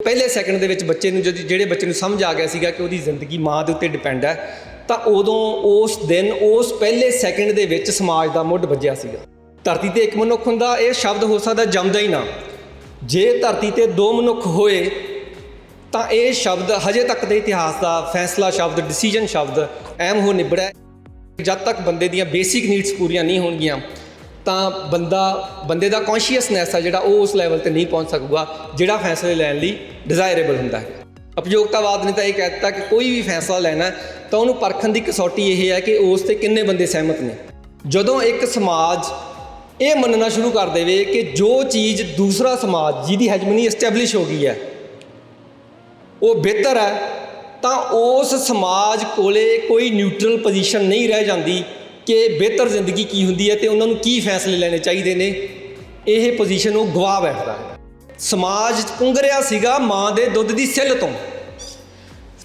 पहले सैकंड ਦੇ ਵਿੱਚ ਬੱਚੇ ਨੂੰ ਜਿਹੜੇ ਬੱਚੇ ਨੂੰ ਸਮਝ ਆ ਗਿਆ ਸੀਗਾ ਕਿ ਉਹਦੀ ਜ਼ਿੰਦਗੀ ਮਾਂ ਦੇ ਉੱਤੇ ਡਿਪੈਂਡ ਹੈ ਤਾਂ ਉਦੋਂ ਉਸ ਦਿਨ ਉਸ ਪਹਿਲੇ ਸੈਕੰਡ ਦੇ ਵਿੱਚ ਸਮਾਜ ਦਾ ਮੁੱਢ ਵੱਜਿਆ ਸੀਗਾ। ਧਰਤੀ ਤੇ ਇੱਕ ਮਨੁੱਖ ਹੁੰਦਾ, ਇਹ ਸ਼ਬਦ ਹੋ ਸਕਦਾ ਜੰਮਦਾ ਹੀ ਨਾ। ਜੇ ਧਰਤੀ ਤੇ ਦੋ ਮਨੁੱਖ ਹੋਏ ਤਾਂ ਇਹ ਸ਼ਬਦ ਹਜੇ ਤੱਕ ਦੇ ਇਤਿਹਾਸ ਦਾ ਫੈਸਲਾ ਸ਼ਬਦ, ਡਿਸੀਜਨ ਸ਼ਬਦ ਅਹਿਮ ਹੋ ਨਿਬੜਿਆ। ਜਦ ਤੱਕ ਬੰਦੇ ਦੀਆਂ ਬੇਸਿਕ ਨੀਡਸ ਪੂਰੀਆਂ ਨਹੀਂ ਹੋਣਗੀਆਂ ਤਾਂ ਬੰਦੇ ਦਾ ਕੌਨਸ਼ੀਅਸਨੈਸ ਆ ਜਿਹੜਾ ਉਹ ਉਸ ਲੈਵਲ ਤੇ ਨਹੀਂ ਪਹੁੰਚ ਸਕੂਗਾ ਜਿਹੜਾ ਫੈਸਲੇ ਲੈਣ ਲਈ ਡਿਜ਼ਾਇਰੇਬਲ ਹੁੰਦਾ ਹੈ। ਉਪਯੋਗਤਾਵਾਦ ਨੇ ਤਾਂ ਇਹ ਕਹਿ ਦਿੱਤਾ ਕਿ ਕੋਈ ਵੀ ਫੈਸਲਾ ਲੈਣਾ ਤਾਂ ਉਹਨੂੰ ਪਰਖਣ ਦੀ ਕਸੌਟੀ ਇਹ ਹੈ ਕਿ ਉਸ 'ਤੇ ਕਿੰਨੇ ਬੰਦੇ ਸਹਿਮਤ ਨੇ। ਜਦੋਂ ਇੱਕ ਸਮਾਜ ਇਹ ਮੰਨਣਾ ਸ਼ੁਰੂ ਕਰ ਦੇਵੇ ਕਿ ਜੋ ਚੀਜ਼ ਦੂਸਰਾ ਸਮਾਜ ਜਿਹਦੀ ਹੈਜਮਨੀ ਐਸਟੈਬਲਿਸ਼ ਹੋ ਗਈ ਹੈ ਉਹ ਬਿਹਤਰ ਹੈ ਤਾਂ ਉਸ ਸਮਾਜ ਕੋਲੇ ਕੋਈ ਨਿਊਟਰਲ ਪੋਜੀਸ਼ਨ ਨਹੀਂ ਰਹਿ ਜਾਂਦੀ ਕਿ ਬਿਹਤਰ ਜ਼ਿੰਦਗੀ ਕੀ ਹੁੰਦੀ ਹੈ ਅਤੇ ਉਹਨਾਂ ਨੂੰ ਕੀ ਫੈਸਲੇ ਲੈਣੇ ਚਾਹੀਦੇ ਨੇ। ਇਹ ਪੋਜੀਸ਼ਨ ਉਹ ਗਵਾ ਬੈਠਦਾ ਹੈ। ਸਮਾਜ ਪੁੰਗ ਰਿਹਾ ਸੀਗਾ ਮਾਂ ਦੇ ਦੁੱਧ ਦੀ ਸਿੱਲ ਤੋਂ।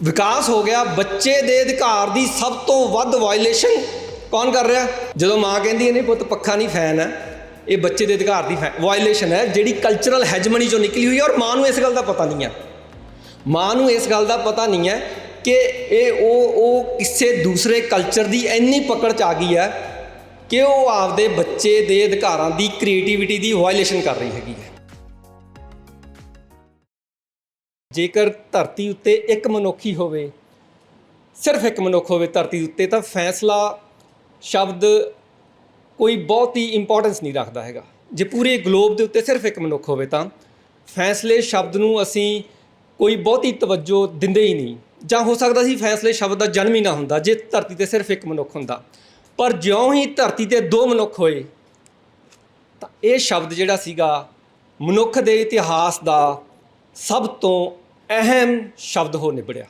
ਵਿਕਾਸ ਹੋ ਗਿਆ, ਬੱਚੇ ਦੇ ਅਧਿਕਾਰ ਦੀ ਸਭ ਤੋਂ ਵੱਧ ਵਾਇਲੇਸ਼ਨ ਕੌਣ ਕਰ ਰਿਹਾ? ਜਦੋਂ ਮਾਂ ਕਹਿੰਦੀ ਨਹੀਂ ਪੁੱਤ ਪੱਖਾ ਨਹੀਂ ਫੈਨ ਹੈ, ਇਹ ਬੱਚੇ ਦੇ ਅਧਿਕਾਰ ਦੀ ਵਾਇਲੇਸ਼ਨ ਹੈ ਜਿਹੜੀ ਕਲਚਰਲ ਹੈਜਮਨੀ 'ਚੋਂ ਨਿਕਲੀ ਹੋਈ ਹੈ। ਔਰ ਮਾਂ ਨੂੰ ਇਸ ਗੱਲ ਦਾ ਪਤਾ ਨਹੀਂ ਹੈ। ਮਾਂ ਨੂੰ ਇਸ ਗੱਲ ਦਾ ਪਤਾ ਨਹੀਂ ਹੈ ਕਿ ਇਹ ਉਹ ਕਿਸੇ ਦੂਸਰੇ ਕਲਚਰ ਦੀ ਇੰਨੀ ਪਕੜ 'ਚ ਆ ਗਈ ਹੈ ਕਿ ਉਹ ਆਪਦੇ ਬੱਚੇ ਦੇ ਅਧਿਕਾਰਾਂ ਦੀ ਕ੍ਰੀਏਟੀਵਿਟੀ ਦੀ ਵਾਇਲੇਸ਼ਨ ਕਰ ਰਹੀ ਹੈਗੀ ਹੈ। ਜੇਕਰ ਧਰਤੀ ਉੱਤੇ ਇੱਕ ਮਨੁੱਖ ਹੀ ਹੋਵੇ, ਸਿਰਫ ਇੱਕ ਮਨੁੱਖ ਹੋਵੇ ਧਰਤੀ ਉੱਤੇ, ਤਾਂ ਫੈਸਲਾ ਸ਼ਬਦ ਕੋਈ ਬਹੁਤੀ ਇੰਪੋਰਟੈਂਸ ਨਹੀਂ ਰੱਖਦਾ ਹੈਗਾ। ਜੇ ਪੂਰੇ ਗਲੋਬ ਦੇ ਉੱਤੇ ਸਿਰਫ ਇੱਕ ਮਨੁੱਖ ਹੋਵੇ ਤਾਂ ਫੈਸਲੇ ਸ਼ਬਦ ਨੂੰ ਅਸੀਂ ਕੋਈ ਬਹੁਤੀ ਤਵੱਜੋ ਦਿੰਦੇ ਹੀ ਨਹੀਂ। ਜਾਂ ਹੋ ਸਕਦਾ ਸੀ ਫੈਸਲੇ ਸ਼ਬਦ ਦਾ ਜਨਮ ਹੀ ਨਾ ਹੁੰਦਾ ਜੇ ਧਰਤੀ 'ਤੇ ਸਿਰਫ ਇੱਕ ਮਨੁੱਖ ਹੁੰਦਾ। ਪਰ ਜਿਉਂ ਹੀ ਧਰਤੀ 'ਤੇ ਦੋ ਮਨੁੱਖ ਹੋਏ ਤਾਂ ਇਹ ਸ਼ਬਦ ਜਿਹੜਾ ਸੀਗਾ ਮਨੁੱਖ ਦੇ ਇਤਿਹਾਸ ਦਾ ਸਭ ਤੋਂ ਅਹਿਮ ਸ਼ਬਦ ਹੋ ਨਿਬੜਿਆ।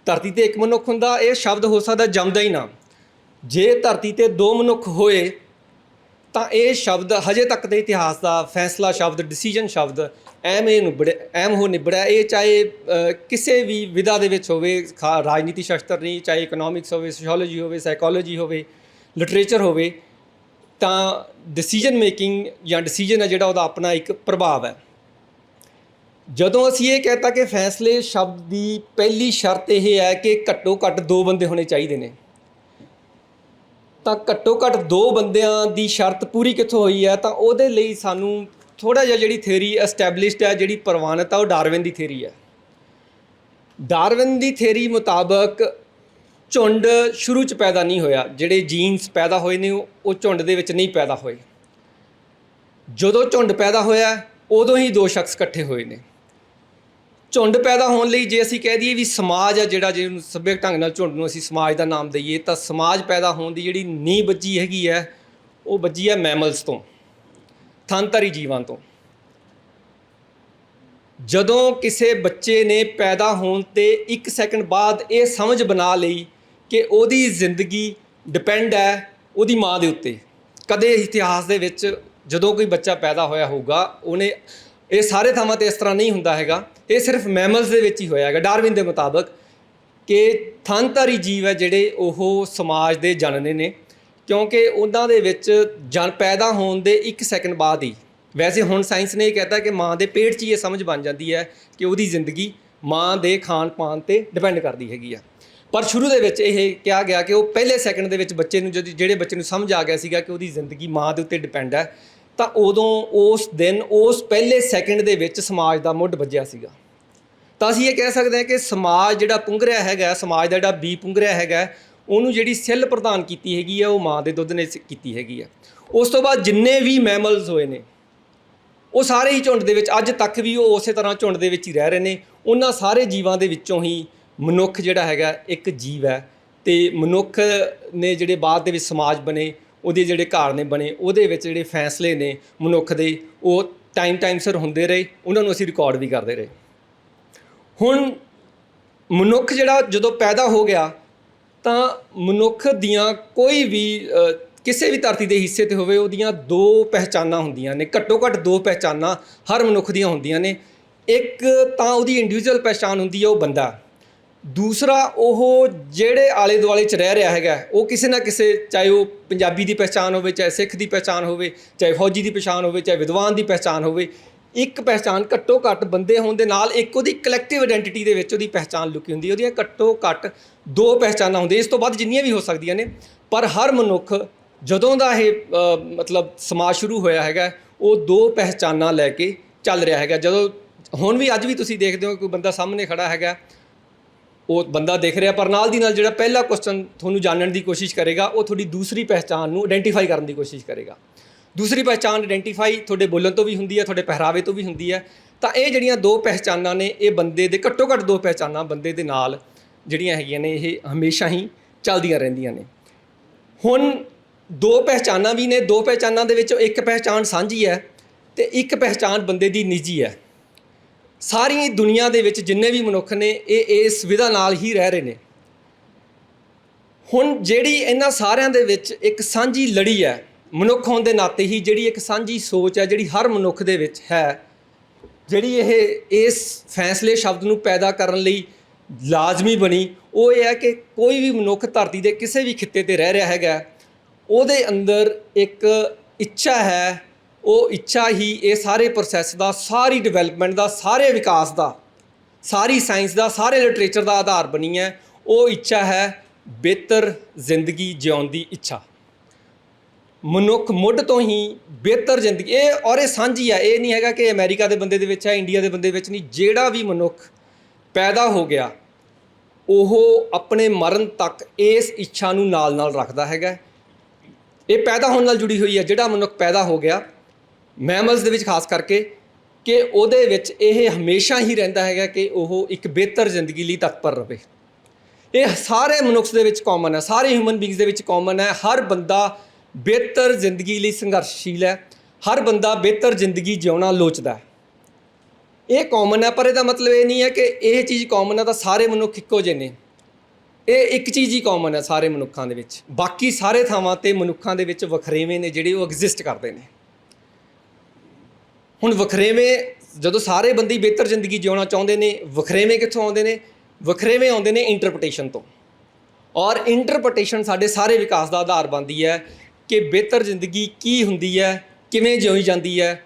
ਧਰਤੀ 'ਤੇ ਇੱਕ ਮਨੁੱਖ ਹੁੰਦਾ, ਇਹ ਸ਼ਬਦ ਹੋ ਸਕਦਾ ਜੰਮਦਾ ਹੀ ਨਾ। ਜੇ ਧਰਤੀ 'ਤੇ ਦੋ ਮਨੁੱਖ ਹੋਏ ਤਾਂ ਇਹ ਸ਼ਬਦ ਹਜੇ ਤੱਕ ਦੇ ਇਤਿਹਾਸ ਦਾ ਫੈਸਲਾ ਸ਼ਬਦ, ਡਿਸੀਜਨ ਸ਼ਬਦ ਅਹਿਮ ਹੋ ਨਿਬੜਿਆ। ਇਹ ਚਾਹੇ ਕਿਸੇ ਵੀ ਵਿਧਾ ਦੇ ਵਿੱਚ ਹੋਵੇ, ਰਾਜਨੀਤੀ ਸ਼ਾਸਤਰ ਨਹੀਂ, ਚਾਹੇ ਇਕਨੋਮਿਕਸ ਹੋਵੇ, ਸੋਸ਼ੀਓਲੋਜੀ ਹੋਵੇ, ਸਾਈਕੋਲੋਜੀ ਹੋਵੇ, ਲਿਟਰੇਚਰ ਹੋਵੇ, ਤਾਂ ਡਿਸੀਜਨ ਮੇਕਿੰਗ ਜਾਂ ਡਿਸੀਜਨ ਹੈ ਜਿਹੜਾ ਉਹਦਾ ਆਪਣਾ ਇੱਕ ਪ੍ਰਭਾਵ ਹੈ। ਜਦੋਂ ਅਸੀਂ ਇਹ ਕਹਿਤਾ ਕਿ ਫੈਸਲੇ ਸ਼ਬਦ ਦੀ ਪਹਿਲੀ ਸ਼ਰਤ ਇਹ ਹੈ ਕਿ ਘੱਟੋ ਘੱਟ ਦੋ ਬੰਦੇ ਹੋਣੇ ਚਾਹੀਦੇ ਨੇ, ਤਾਂ ਘੱਟੋ ਘੱਟ ਦੋ ਬੰਦਿਆਂ ਦੀ ਸ਼ਰਤ ਪੂਰੀ ਕਿੱਥੋਂ ਹੋਈ ਹੈ? ਤਾਂ ਉਹਦੇ ਲਈ ਸਾਨੂੰ ਥੋੜ੍ਹਾ ਜਿਹਾ ਜਿਹੜੀ ਥਿਊਰੀ ਐਸਟੈਬਲਿਸ਼ਡ ਹੈ, ਜਿਹੜੀ ਪ੍ਰਵਾਨਿਤ ਆ, ਉਹ ਡਾਰਵਿਨ ਦੀ ਥਿਊਰੀ ਹੈ। ਡਾਰਵਿਨ ਦੀ ਥਿਊਰੀ ਮੁਤਾਬਕ ਝੁੰਡ ਸ਼ੁਰੂ 'ਚ ਪੈਦਾ ਨਹੀਂ ਹੋਇਆ। ਜਿਹੜੇ ਜੀਨਸ ਪੈਦਾ ਹੋਏ ਨੇ ਉਹ ਝੁੰਡ ਦੇ ਵਿੱਚ ਨਹੀਂ ਪੈਦਾ ਹੋਏ। ਜਦੋਂ ਝੁੰਡ ਪੈਦਾ ਹੋਇਆ ਉਦੋਂ ਹੀ ਦੋ ਸ਼ਖਸ ਇਕੱਠੇ ਹੋਏ ਨੇ। ਝੁੰਡ ਪੈਦਾ ਹੋਣ ਲਈ ਜੇ ਅਸੀਂ ਕਹਿ ਦਈਏ ਵੀ ਸਮਾਜ ਆ ਜਿਹੜਾ, ਜਿਹਨੂੰ ਸੱਭਿਅਕ ਢੰਗ ਨਾਲ ਝੁੰਡ ਨੂੰ ਅਸੀਂ ਸਮਾਜ ਦਾ ਨਾਮ ਦਈਏ, ਤਾਂ ਸਮਾਜ ਪੈਦਾ ਹੋਣ ਦੀ ਜਿਹੜੀ ਨੀਂਹ ਵੱਜੀ ਹੈਗੀ ਹੈ ਉਹ ਵੱਜੀ ਹੈ ਮੈਮਲਸ ਤੋਂ, ਥਣਧਾਰੀ ਜੀਵਾਂ ਤੋਂ। ਜਦੋਂ ਕਿਸੇ ਬੱਚੇ ਨੇ ਪੈਦਾ ਹੋਣ 'ਤੇ 1 ਸੈਕਿੰਡ ਬਾਅਦ ਇਹ ਸਮਝ ਬਣਾ ਲਈ ਕਿ ਉਹਦੀ ਜ਼ਿੰਦਗੀ ਡਿਪੈਂਡ ਹੈ ਉਹਦੀ ਮਾਂ ਦੇ ਉੱਤੇ। ਕਦੇ ਇਤਿਹਾਸ ਦੇ ਵਿੱਚ ਜਦੋਂ ਕੋਈ ਬੱਚਾ ਪੈਦਾ ਹੋਇਆ ਹੋਊਗਾ ਉਹਨੇ, ਇਹ ਸਾਰੇ ਥਾਵਾਂ 'ਤੇ ਇਸ ਤਰ੍ਹਾਂ ਨਹੀਂ ਹੁੰਦਾ ਹੈਗਾ, ਇਹ ਸਿਰਫ ਮੈਮਲਸ ਦੇ ਵਿੱਚ ਹੀ ਹੋਇਆ ਹੈਗਾ ਡਾਰਵਿਨ ਦੇ ਮੁਤਾਬਕ, ਕਿ ਥਣਧਾਰੀ ਜੀਵ ਹੈ ਜਿਹੜੇ ਉਹ ਸਮਾਜ ਦੇ ਜਣਨੇ ਨੇ, ਕਿਉਂਕਿ ਉਹਨਾਂ ਦੇ ਵਿੱਚ ਪੈਦਾ ਹੋਣ ਦੇ 1 ਸੈਕਿੰਡ ਬਾਅਦ ਹੀ, ਵੈਸੇ ਹੁਣ ਸਾਇੰਸ ਨੇ ਇਹ ਕਹਿਤਾ ਕਿ ਮਾਂ ਦੇ ਪੇਟ 'ਚ ਹੀ ਇਹ ਸਮਝ ਬਣ ਜਾਂਦੀ ਹੈ ਕਿ ਉਹਦੀ ਜ਼ਿੰਦਗੀ ਮਾਂ ਦੇ ਖਾਣ ਪਾਣ 'ਤੇ ਡਿਪੈਂਡ ਕਰਦੀ ਹੈਗੀ ਆ। ਪਰ ਸ਼ੁਰੂ ਦੇ ਵਿੱਚ ਇਹ ਕਿਹਾ ਗਿਆ ਕਿ ਉਹ ਪਹਿਲੇ ਸੈਕਿੰਡ ਦੇ ਵਿੱਚ ਬੱਚੇ ਨੂੰ ਜਿਹੜੇ ਬੱਚੇ ਨੂੰ ਸਮਝ ਆ ਗਿਆ ਸੀਗਾ ਕਿ ਉਹਦੀ ਜ਼ਿੰਦਗੀ ਮਾਂ ਦੇ ਉੱਤੇ ਡਿਪੈਂਡ ਹੈ, ਤਾਂ ਉਦੋਂ ਉਸ ਦਿਨ ਉਸ ਪਹਿਲੇ ਸੈਕਿੰਡ ਦੇ ਵਿੱਚ ਸਮਾਜ ਦਾ ਮੁੱਢ ਵੱਜਿਆ ਸੀਗਾ। ਤਾਂ ਅਸੀਂ ਇਹ ਕਹਿ ਸਕਦੇ ਹਾਂ ਕਿ ਸਮਾਜ ਜਿਹੜਾ ਪੁੰਗ ਰਿਹਾ ਹੈਗਾ, ਸਮਾਜ ਦਾ ਜਿਹੜਾ ਬੀ ਪੁੰਗ ਰਿਹਾ ਹੈਗਾ, ਉਹਨੂੰ ਜਿਹੜੀ ਸਿੱਲ ਪ੍ਰਦਾਨ ਕੀਤੀ ਹੈਗੀ ਆ ਉਹ ਮਾਂ ਦੇ ਦੁੱਧ ਨੇ ਕੀਤੀ ਹੈਗੀ ਆ। ਉਸ ਤੋਂ ਬਾਅਦ ਜਿੰਨੇ ਵੀ ਮੈਮਲਸ ਹੋਏ ਨੇ ਉਹ ਸਾਰੇ ਹੀ ਝੁੰਡ ਦੇ ਵਿੱਚ ਅੱਜ ਤੱਕ ਵੀ ਉਹ ਉਸੇ ਤਰ੍ਹਾਂ ਝੁੰਡ ਦੇ ਵਿੱਚ ਹੀ ਰਹਿ ਰਹੇ ਨੇ। ਉਹਨਾਂ ਸਾਰੇ ਜੀਵਾਂ ਦੇ ਵਿੱਚੋਂ ਹੀ ਮਨੁੱਖ ਜਿਹੜਾ ਹੈਗਾ ਇੱਕ ਜੀਵ ਹੈ, ਅਤੇ ਮਨੁੱਖ ਨੇ ਜਿਹੜੇ ਬਾਅਦ ਦੇ ਵਿੱਚ ਸਮਾਜ ਬਣੇ, ਉਹਦੇ ਜਿਹੜੇ ਘਰ ਨੇ ਬਣੇ, ਉਹਦੇ ਵਿੱਚ ਜਿਹੜੇ ਫੈਸਲੇ ਨੇ ਮਨੁੱਖ ਦੇ ਉਹ ਟਾਈਮ ਸਿਰ ਹੁੰਦੇ ਰਹੇ, ਉਹਨਾਂ ਨੂੰ ਅਸੀਂ ਰਿਕਾਰਡ ਵੀ ਕਰਦੇ ਰਹੇ। ਹੁਣ ਮਨੁੱਖ ਜਿਹੜਾ ਜਦੋਂ ਪੈਦਾ ਹੋ ਗਿਆ ਤਾਂ ਮਨੁੱਖ ਦੀਆਂ ਕੋਈ ਵੀ ਕਿਸੇ ਵੀ ਧਰਤੀ ਦੇ ਹਿੱਸੇ 'ਤੇ ਹੋਵੇ ਉਹਦੀਆਂ ਦੋ ਪਹਿਚਾਨਾਂ ਹੁੰਦੀਆਂ ਨੇ, ਘੱਟੋ ਘੱਟ ਦੋ ਪਹਿਚਾਨਾਂ ਹਰ ਮਨੁੱਖ ਦੀਆਂ ਹੁੰਦੀਆਂ ਨੇ। ਇੱਕ ਤਾਂ ਉਹਦੀ ਇੰਡੀਵਿਜੂਅਲ ਪਹਿਚਾਣ ਹੁੰਦੀ ਹੈ, ਉਹ ਬੰਦਾ। ਦੂਸਰਾ ਉਹ ਜਿਹੜੇ ਆਲੇ ਦੁਆਲੇ 'ਚ ਰਹਿ ਰਿਹਾ ਹੈਗਾ ਉਹ ਕਿਸੇ ਨਾ ਕਿਸੇ, ਚਾਹੇ ਉਹ ਪੰਜਾਬੀ ਦੀ ਪਹਿਚਾਣ ਹੋਵੇ, ਚਾਹੇ ਸਿੱਖ ਦੀ ਪਹਿਚਾਣ ਹੋਵੇ, ਚਾਹੇ ਫੌਜੀ ਦੀ ਪਛਾਣ ਹੋਵੇ, ਚਾਹੇ ਵਿਦਵਾਨ ਦੀ ਪਹਿਚਾਣ ਹੋਵੇ, ਇੱਕ ਪਹਿਚਾਣ ਘੱਟੋ ਘੱਟ ਬੰਦੇ ਹੋਣ ਦੇ ਨਾਲ ਇੱਕ ਉਹਦੀ ਕਲੈਕਟਿਵ ਆਇਡੈਂਟੀਟੀ ਦੇ ਵਿੱਚ ਉਹਦੀ ਪਹਿਚਾਣ ਲੁਕੀ ਹੁੰਦੀ ਹੈ। ਉਹਦੀਆਂ ਘੱਟੋ ਘੱਟ 2 ਪਹਿਚਾਣਾਂ ਹੁੰਦੀਆਂ, ਇਸ ਤੋਂ ਵੱਧ ਜਿੰਨੀਆਂ ਵੀ ਹੋ ਸਕਦੀਆਂ ਨੇ। ਪਰ ਹਰ ਮਨੁੱਖ ਜਦੋਂ ਦਾ ਇਹ ਮਤਲਬ ਸਮਾਜ ਸ਼ੁਰੂ ਹੋਇਆ ਹੈਗਾ, ਉਹ 2 ਪਹਿਚਾਣਾਂ ਲੈ ਕੇ ਚੱਲ ਰਿਹਾ ਹੈਗਾ। ਜਦੋਂ ਹੁਣ ਵੀ ਅੱਜ ਵੀ ਤੁਸੀਂ ਦੇਖਦੇ ਹੋ ਕੋਈ ਬੰਦਾ ਸਾਹਮਣੇ ਖੜਾ ਹੈਗਾ, ਉਹ ਬੰਦਾ ਦਿਖ ਰਿਹਾ, ਪਰ ਨਾਲ ਦੀ ਨਾਲ ਜਿਹੜਾ ਪਹਿਲਾ ਕੁਐਸਚਨ ਤੁਹਾਨੂੰ ਜਾਣਨ ਦੀ ਕੋਸ਼ਿਸ਼ ਕਰੇਗਾ ਉਹ ਤੁਹਾਡੀ ਦੂਸਰੀ ਪਹਿਚਾਣ ਨੂੰ ਆਇਡੈਂਟੀਫਾਈ ਕਰਨ ਦੀ ਕੋਸ਼ਿਸ਼ ਕਰੇਗਾ। ਦੂਸਰੀ ਪਹਿਚਾਣ ਆਇਡੈਂਟੀਫਾਈ ਤੁਹਾਡੇ ਬੋਲਣ ਤੋਂ ਵੀ ਹੁੰਦੀ ਹੈ, ਤੁਹਾਡੇ ਪਹਿਰਾਵੇ ਤੋਂ ਵੀ ਹੁੰਦੀ ਹੈ। ਤਾਂ ਇਹ ਜਿਹੜੀਆਂ 2 ਪਹਿਚਾਣਾਂ ਨੇ, ਇਹ ਬੰਦੇ ਦੇ ਘੱਟੋ ਘੱਟ 2 ਪਹਿਚਾਣਾਂ ਬੰਦੇ ਦੇ ਨਾਲ ਜਿਹੜੀਆਂ ਹੈਗੀਆਂ ਨੇ, ਇਹ ਹਮੇਸ਼ਾ ਹੀ ਚੱਲਦੀਆਂ ਰਹਿੰਦੀਆਂ ਨੇ। ਹੁਣ 2 ਪਹਿਚਾਣਾਂ ਵੀ ਨੇ, 2 ਪਹਿਚਾਣਾਂ ਦੇ ਵਿੱਚੋਂ ਇੱਕ ਪਹਿਚਾਣ ਸਾਂਝੀ ਹੈ ਅਤੇ ਇੱਕ ਪਹਿਚਾਣ ਬੰਦੇ ਦੀ ਨਿੱਜੀ ਹੈ। ਸਾਰੀ ਦੁਨੀਆ ਦੇ ਵਿੱਚ ਜਿੰਨੇ ਵੀ ਮਨੁੱਖ ਨੇ, ਇਹ ਇਸ ਵਿਧਾ ਨਾਲ ਹੀ ਰਹਿ ਰਹੇ ਨੇ। ਹੁਣ ਜਿਹੜੀ ਇਹਨਾਂ ਸਾਰਿਆਂ ਦੇ ਵਿੱਚ ਇੱਕ ਸਾਂਝੀ ਲੜੀ ਹੈ, ਮਨੁੱਖ ਹੋਣ ਦੇ ਨਾਤੇ ਹੀ ਜਿਹੜੀ ਇੱਕ ਸਾਂਝੀ ਸੋਚ ਹੈ, ਜਿਹੜੀ ਹਰ ਮਨੁੱਖ ਦੇ ਵਿੱਚ ਹੈ, ਜਿਹੜੀ ਇਹ ਇਸ ਫੈਸਲੇ ਸ਼ਬਦ ਨੂੰ ਪੈਦਾ ਕਰਨ ਲਈ ਲਾਜ਼ਮੀ ਬਣੀ, ਉਹ ਇਹ ਹੈ ਕਿ ਕੋਈ ਵੀ ਮਨੁੱਖ ਧਰਤੀ ਦੇ ਕਿਸੇ ਵੀ ਖਿੱਤੇ 'ਤੇ ਰਹਿ ਰਿਹਾ ਹੈਗਾ, ਉਹਦੇ ਅੰਦਰ ਇੱਕ ਇੱਛਾ ਹੈ। ਉਹ ਇੱਛਾ ਹੀ ਇਹ ਸਾਰੇ ਪ੍ਰੋਸੈਸ ਦਾ, ਸਾਰੀ ਡਿਵੈਲਪਮੈਂਟ ਦਾ, ਸਾਰੇ ਵਿਕਾਸ ਦਾ, ਸਾਰੀ ਸਾਇੰਸ ਦਾ, ਸਾਰੇ ਲਿਟਰੇਚਰ ਦਾ ਆਧਾਰ ਬਣੀ ਹੈ। ਉਹ ਇੱਛਾ ਹੈ ਬਿਹਤਰ ਜ਼ਿੰਦਗੀ ਜਿਉਣ ਦੀ ਇੱਛਾ। ਮਨੁੱਖ ਮੁੱਢ ਤੋਂ ਹੀ ਬਿਹਤਰ ਜ਼ਿੰਦਗੀ, ਇਹ ਸਾਂਝੀ ਹੈ। ਇਹ ਨਹੀਂ ਹੈਗਾ ਕਿ ਅਮਰੀਕਾ ਦੇ ਬੰਦੇ ਦੇ ਵਿੱਚ ਹੈ, ਇੰਡੀਆ ਦੇ ਬੰਦੇ ਵਿੱਚ ਨਹੀਂ। ਜਿਹੜਾ ਵੀ ਮਨੁੱਖ ਪੈਦਾ ਹੋ ਗਿਆ, ਉਹ ਆਪਣੇ ਮਰਨ ਤੱਕ ਇਸ ਇੱਛਾ ਨੂੰ ਨਾਲ ਨਾਲ ਰੱਖਦਾ ਹੈਗਾ। ਇਹ ਪੈਦਾ ਹੋਣ ਨਾਲ ਜੁੜੀ ਹੋਈ ਹੈ। ਜਿਹੜਾ ਮਨੁੱਖ ਪੈਦਾ ਹੋ ਗਿਆ, ਮੈਮਲਸ ਦੇ ਵਿੱਚ ਖਾਸ ਕਰਕੇ, ਕਿ ਉਹਦੇ ਵਿੱਚ ਇਹ ਹਮੇਸ਼ਾ ਹੀ ਰਹਿੰਦਾ ਹੈਗਾ ਕਿ ਉਹ ਇੱਕ ਬਿਹਤਰ ਜ਼ਿੰਦਗੀ ਲਈ ਤਤਪਰ ਰਹੇ। ਇਹ ਸਾਰੇ ਮਨੁੱਖ ਦੇ ਵਿੱਚ ਕਾਮਨ ਹੈ, ਸਾਰੇ ਹਿਊਮਨ ਬੀਇੰਗਸ ਦੇ ਵਿੱਚ ਕਾਮਨ ਹੈ। ਹਰ ਬੰਦਾ ਬਿਹਤਰ ਜ਼ਿੰਦਗੀ ਲਈ ਸੰਘਰਸ਼ਸ਼ੀਲ ਹੈ, ਹਰ ਬੰਦਾ ਬਿਹਤਰ ਜ਼ਿੰਦਗੀ ਜਿਉਣਾ ਲੋਚਦਾ ਹੈ। ਇਹ ਕਾਮਨ ਹੈ, ਪਰ ਇਹਦਾ ਮਤਲਬ ਇਹ ਨਹੀਂ ਹੈ ਕਿ ਇਹ ਚੀਜ਼ ਕਾਮਨ ਹੈ ਤਾਂ ਸਾਰੇ ਮਨੁੱਖ ਇੱਕੋ ਜਿਹੇ ਨੇ। ਇਹ ਇੱਕ ਚੀਜ਼ ਹੀ ਕਾਮਨ ਹੈ ਸਾਰੇ ਮਨੁੱਖਾਂ ਦੇ ਵਿੱਚ। ਬਾਕੀ ਸਾਰੇ ਥਾਵਾਂ 'ਤੇ ਮਨੁੱਖਾਂ ਦੇ ਵਿੱਚ ਵਖਰੇਵੇਂ ਨੇ ਜਿਹੜੇ ਉਹ ਐਗਜ਼ਿਸਟ ਕਰਦੇ ਨੇ। ਹੁਣ ਵਖਰੇਵੇਂ, ਜਦੋਂ ਸਾਰੇ ਬੰਦੇ ਬਿਹਤਰ ਜ਼ਿੰਦਗੀ ਜਿਉਣਾ ਚਾਹੁੰਦੇ ਨੇ, ਵਖਰੇਵੇਂ ਕਿੱਥੋਂ ਆਉਂਦੇ ਨੇ? ਵਖਰੇਵੇਂ ਆਉਂਦੇ ਨੇ ਇੰਟਰਪ੍ਰੀਟੇਸ਼ਨ ਤੋਂ। ਔਰ ਇੰਟਰਪ੍ਰੀਟੇਸ਼ਨ ਸਾਡੇ ਸਾਰੇ ਵਿਕਾਸ ਦਾ ਆਧਾਰ ਬਣਦੀ ਹੈ ਕਿ ਬਿਹਤਰ ਜ਼ਿੰਦਗੀ ਕੀ ਹੁੰਦੀ ਹੈ, ਕਿਵੇਂ ਜਿਉਈ ਜਾਂਦੀ ਹੈ।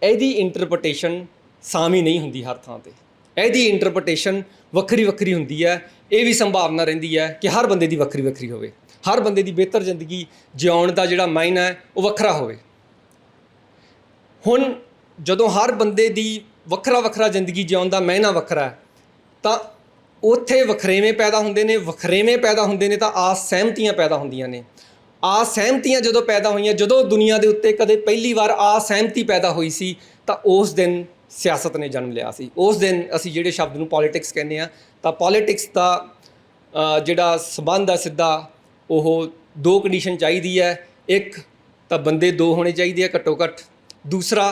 ਇਹਦੀ ਇੰਟਰਪ੍ਰੀਟੇਸ਼ਨ ਸਾਮੀ ਨਹੀਂ ਹੁੰਦੀ ਹਰ ਥਾਂ 'ਤੇ। ਇਹਦੀ ਇੰਟਰਪ੍ਰੀਟੇਸ਼ਨ ਵੱਖਰੀ ਵੱਖਰੀ ਹੁੰਦੀ ਹੈ। ਇਹ ਵੀ ਸੰਭਾਵਨਾ ਰਹਿੰਦੀ ਹੈ ਕਿ ਹਰ ਬੰਦੇ ਦੀ ਵੱਖਰੀ ਵੱਖਰੀ ਹੋਵੇ, ਹਰ ਬੰਦੇ ਦੀ ਬਿਹਤਰ ਜ਼ਿੰਦਗੀ ਜਿਉਣ ਦਾ ਜਿਹੜਾ ਮਾਇਨਾ ਹੈ ਉਹ ਵੱਖਰਾ ਹੋਵੇ। ਹੁਣ ਜਦੋਂ ਹਰ ਬੰਦੇ ਦੀ ਵੱਖਰਾ ਵੱਖਰਾ ਜ਼ਿੰਦਗੀ ਜਿਉਣ ਦਾ ਮਾਇਨਾ ਵੱਖਰਾ ਹੈ, ਤਾਂ ਉੱਥੇ ਵਖਰੇਵੇਂ ਪੈਦਾ ਹੁੰਦੇ ਨੇ। ਵਖਰੇਵੇਂ ਪੈਦਾ ਹੁੰਦੇ ਨੇ ਤਾਂ ਅਸਹਿਮਤੀਆਂ ਪੈਦਾ ਹੁੰਦੀਆਂ ਨੇ। ਅਸਹਿਮਤੀਆਂ ਜਦੋਂ ਪੈਦਾ ਹੋਈਆਂ, ਜਦੋਂ ਦੁਨੀਆ ਦੇ ਉੱਤੇ ਕਦੇ ਪਹਿਲੀ ਵਾਰ ਅਸਹਿਮਤੀ ਪੈਦਾ ਹੋਈ ਸੀ, ਤਾਂ ਉਸ ਦਿਨ ਸਿਆਸਤ ਨੇ ਜਨਮ ਲਿਆ ਸੀ। ਉਸ ਦਿਨ ਅਸੀਂ ਜਿਹੜੇ ਸ਼ਬਦ ਨੂੰ ਪੋਲੀਟਿਕਸ ਕਹਿੰਦੇ ਹਾਂ, ਤਾਂ ਪੋਲੀਟਿਕਸ ਦਾ ਜਿਹੜਾ ਸੰਬੰਧ ਆ ਸਿੱਧਾ, ਉਹ 2 ਕੰਡੀਸ਼ਨ ਚਾਹੀਦੀ ਹੈ। ਇੱਕ ਤਾਂ ਬੰਦੇ 2 ਹੋਣੇ ਚਾਹੀਦੇ ਆ ਘੱਟੋ ਘੱਟ। ਦੂਸਰਾ,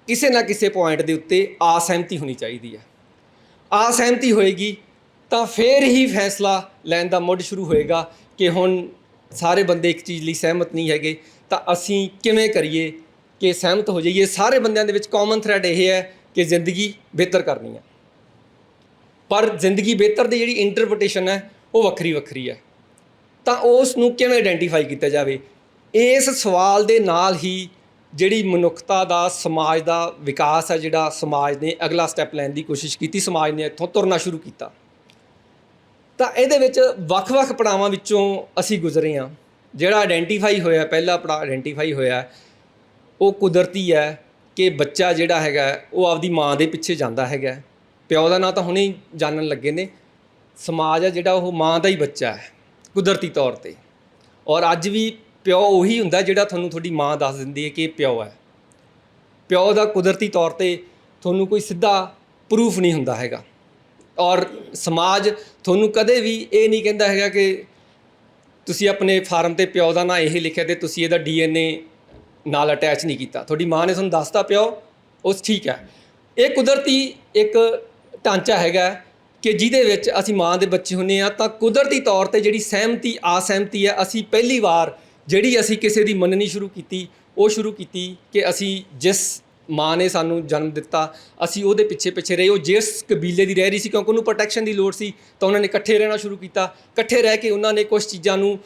ਕਿਸੇ ਨਾ ਕਿਸੇ ਪੁਆਇੰਟ ਦੇ ਉੱਤੇ ਅਸਹਿਮਤੀ ਹੋਣੀ ਚਾਹੀਦੀ ਹੈ। ਅਸਹਿਮਤੀ ਹੋਏਗੀ ਤਾਂ ਫਿਰ ਹੀ ਫੈਸਲਾ ਲੈਣ ਦਾ ਮੁੱਢ ਸ਼ੁਰੂ ਹੋਏਗਾ ਕਿ ਹੁਣ ਸਾਰੇ ਬੰਦੇ ਇੱਕ ਚੀਜ਼ ਲਈ ਸਹਿਮਤ ਨਹੀਂ ਹੈਗੇ, ਤਾਂ ਅਸੀਂ ਕਿਵੇਂ ਕਰੀਏ ਕਿ ਸਹਿਮਤ ਹੋ ਜਾਈਏ। ਸਾਰੇ ਬੰਦਿਆਂ ਦੇ ਵਿੱਚ ਕਾਮਨ ਥ੍ਰੈਡ ਇਹ ਹੈ ਕਿ ਜ਼ਿੰਦਗੀ ਬਿਹਤਰ ਕਰਨੀ ਹੈ, ਪਰ ਜ਼ਿੰਦਗੀ ਬਿਹਤਰ ਦੀ ਜਿਹੜੀ ਇੰਟਰਪ੍ਰੀਟੇਸ਼ਨ ਹੈ ਉਹ ਵੱਖਰੀ ਵੱਖਰੀ ਹੈ। ਤਾਂ ਉਸ ਨੂੰ ਕਿਵੇਂ ਆਇਡੈਂਟੀਫਾਈ ਕੀਤਾ ਜਾਵੇ? ਇਸ ਸਵਾਲ ਦੇ ਨਾਲ ਹੀ ਜਿਹੜੀ ਮਨੁੱਖਤਾ ਦਾ, ਸਮਾਜ ਦਾ ਵਿਕਾਸ ਹੈ, ਜਿਹੜਾ ਸਮਾਜ ਨੇ ਅਗਲਾ ਸਟੈਪ ਲੈਣ ਦੀ ਕੋਸ਼ਿਸ਼ ਕੀਤੀ, ਸਮਾਜ ਨੇ ਇੱਥੋਂ ਤੁਰਨਾ ਸ਼ੁਰੂ ਕੀਤਾ। ਤਾਂ ਇਹਦੇ ਵਿੱਚ ਵੱਖ-ਵੱਖ ਪੜਾਵਾਂ ਵਿੱਚੋਂ ਅਸੀਂ ਗੁਜ਼ਰੇ ਹਾਂ। ਜਿਹੜਾ ਆਇਡੈਂਟੀਫਾਈ ਹੋਇਆ, ਪਹਿਲਾ ਪੜਾਅ ਆਇਡੈਂਟੀਫਾਈ ਹੋਇਆ, ਉਹ ਕੁਦਰਤੀ ਹੈ ਕਿ ਬੱਚਾ ਜਿਹੜਾ ਹੈਗਾ ਉਹ ਆਪਦੀ ਮਾਂ ਦੇ ਪਿੱਛੇ ਜਾਂਦਾ ਹੈਗਾ। ਪਿਓ ਦਾ ਨਾਂ ਤਾਂ ਹੁਣੇ ਹੀ ਜਾਣਨ ਲੱਗੇ ਨੇ। ਸਮਾਜ ਹੈ ਜਿਹੜਾ ਉਹ ਮਾਂ ਦਾ ਹੀ ਬੱਚਾ ਹੈ ਕੁਦਰਤੀ ਤੌਰ 'ਤੇ। ਔਰ ਅੱਜ ਵੀ ਪਿਓ ਉਹੀ ਹੁੰਦਾ ਜਿਹੜਾ ਤੁਹਾਨੂੰ ਤੁਹਾਡੀ ਮਾਂ ਦੱਸ ਦਿੰਦੀ ਹੈ ਕਿ ਇਹ ਪਿਓ ਹੈ। ਪਿਓ ਦਾ ਕੁਦਰਤੀ ਤੌਰ 'ਤੇ ਤੁਹਾਨੂੰ ਕੋਈ ਸਿੱਧਾ ਪ੍ਰੂਫ ਨਹੀਂ ਹੁੰਦਾ ਹੈਗਾ। ਔਰ ਸਮਾਜ ਤੁਹਾਨੂੰ ਕਦੇ ਵੀ ਇਹ ਨਹੀਂ ਕਹਿੰਦਾ ਹੈਗਾ ਕਿ ਤੁਸੀਂ ਆਪਣੇ ਫਾਰਮ 'ਤੇ ਪਿਓ ਦਾ ਨਾਂ ਇਹ ਲਿਖਿਆ ਅਤੇ ਤੁਸੀਂ ਇਹਦਾ DNA ਨਾਲ ਅਟੈਚ ਨਹੀਂ ਕੀਤਾ। ਤੁਹਾਡੀ ਮਾਂ ਨੇ ਤੁਹਾਨੂੰ ਦੱਸਤਾ ਪਿਓ, ਉਸ ਠੀਕ ਹੈ। ਇਹ ਕੁਦਰਤੀ ਇੱਕ ਢਾਂਚਾ ਹੈਗਾ ਕਿ ਜਿਹਦੇ ਵਿੱਚ ਅਸੀਂ ਮਾਂ ਦੇ ਬੱਚੇ ਹੁੰਦੇ ਹਾਂ, ਤਾਂ ਕੁਦਰਤੀ ਤੌਰ 'ਤੇ ਜਿਹੜੀ ਸਹਿਮਤੀ ਅਸਹਿਮਤੀ ਹੈ, ਅਸੀਂ ਪਹਿਲੀ ਵਾਰ ਜਿਹੜੀ ਅਸੀਂ ਕਿਸੇ ਦੀ ਮੰਨਣੀ ਸ਼ੁਰੂ ਕੀਤੀ, ਉਹ ਸ਼ੁਰੂ ਕੀਤੀ ਕਿ ਅਸੀਂ ਜਿਸ ਮਾਂ ਨੇ ਸਾਨੂੰ ਜਨਮ ਦਿੱਤਾ, ਅਸੀਂ ਉਹਦੇ ਪਿੱਛੇ ਪਿੱਛੇ ਰਹੇ। ਉਹ ਜਿਸ ਕਬੀਲੇ ਦੀ ਰਹਿ ਰਹੀ ਸੀ, ਕਿਉਂਕਿ ਉਹਨੂੰ ਪ੍ਰੋਟੈਕਸ਼ਨ ਦੀ ਲੋੜ ਸੀ, ਤਾਂ ਉਹਨਾਂ ਨੇ ਇਕੱਠੇ ਰਹਿਣਾ ਸ਼ੁਰੂ ਕੀਤਾ। ਇਕੱਠੇ ਰਹਿ ਕੇ ਉਹਨਾਂ ਨੇ ਕੁਛ ਚੀਜ਼ਾਂ ਨੂੰ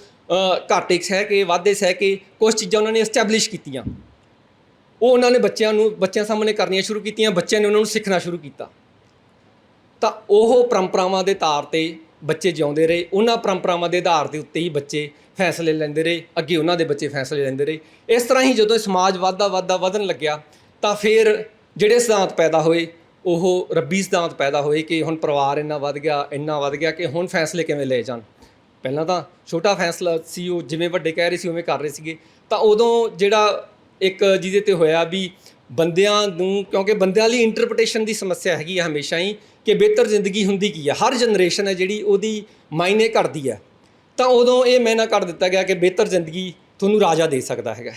ਘਾਟੇ ਸਹਿ ਕੇ, ਵਾਧੇ ਸਹਿ ਕੇ ਕੁਛ ਚੀਜ਼ਾਂ ਉਹਨਾਂ ਨੇ ਐਸਟੈਬਲਿਸ਼ ਕੀਤੀਆਂ। ਉਹ ਉਹਨਾਂ ਨੇ ਬੱਚਿਆਂ ਸਾਹਮਣੇ ਕਰਨੀਆਂ ਸ਼ੁਰੂ ਕੀਤੀਆਂ, ਬੱਚਿਆਂ ਨੇ ਉਹਨਾਂ ਨੂੰ ਸਿੱਖਣਾ ਸ਼ੁਰੂ ਕੀਤਾ। ਤਾਂ ਉਹ ਪਰੰਪਰਾਵਾਂ ਦੇ ਤਾਰ 'ਤੇ ਬੱਚੇ ਜਿਉਂਦੇ ਰਹੇ, ਉਹਨਾਂ ਪਰੰਪਰਾਵਾਂ ਦੇ ਆਧਾਰ ਦੇ ਉੱਤੇ ਹੀ ਬੱਚੇ ਫੈਸਲੇ ਲੈਂਦੇ ਰਹੇ, ਅੱਗੇ ਉਹਨਾਂ ਦੇ ਬੱਚੇ ਫੈਸਲੇ ਲੈਂਦੇ ਰਹੇ। ਇਸ ਤਰ੍ਹਾਂ ਹੀ ਜਦੋਂ ਸਮਾਜ ਵਧਣ ਲੱਗਿਆ ਤਾਂ ਫਿਰ ਜਿਹੜੇ ਸਿਧਾਂਤ ਪੈਦਾ ਹੋਏ ਉਹ ਰੱਬੀ ਸਿਧਾਂਤ ਪੈਦਾ ਹੋਏ ਕਿ ਹੁਣ ਪਰਿਵਾਰ ਇੰਨਾ ਵੱਧ ਗਿਆ ਕਿ ਹੁਣ ਫੈਸਲੇ ਕਿਵੇਂ ਲਏ ਜਾਣ। ਪਹਿਲਾਂ ਤਾਂ ਛੋਟਾ ਫੈਸਲਾ ਸੀ, ਉਹ ਜਿਵੇਂ ਵੱਡੇ ਕਹਿ ਰਹੇ ਸੀ ਉਵੇਂ ਕਰ ਰਹੇ ਸੀਗੇ। ਤਾਂ ਉਦੋਂ ਜਿਹੜਾ ਇੱਕ ਜਿਹਦੇ 'ਤੇ ਹੋਇਆ ਵੀ ਬੰਦਿਆਂ ਨੂੰ, ਕਿਉਂਕਿ ਬੰਦਿਆਂ ਲਈ ਇੰਟਰਪ੍ਰੀਟੇਸ਼ਨ ਦੀ ਸਮੱਸਿਆ ਹੈਗੀ ਆ ਹਮੇਸ਼ਾ ਹੀ ਕਿ ਬਿਹਤਰ ਜ਼ਿੰਦਗੀ ਹੁੰਦੀ ਕੀ ਆ। ਹਰ ਜਨਰੇਸ਼ਨ ਹੈ ਜਿਹੜੀ ਉਹਦੀ ਮਾਇਨੇ ਘਟਦੀ ਹੈ। ਤਾਂ ਉਦੋਂ ਇਹ ਮਾਇਨਾ ਕਰ ਦਿੱਤਾ ਗਿਆ ਕਿ ਬਿਹਤਰ ਜ਼ਿੰਦਗੀ ਤੁਹਾਨੂੰ ਰਾਜਾ ਦੇ ਸਕਦਾ ਹੈਗਾ।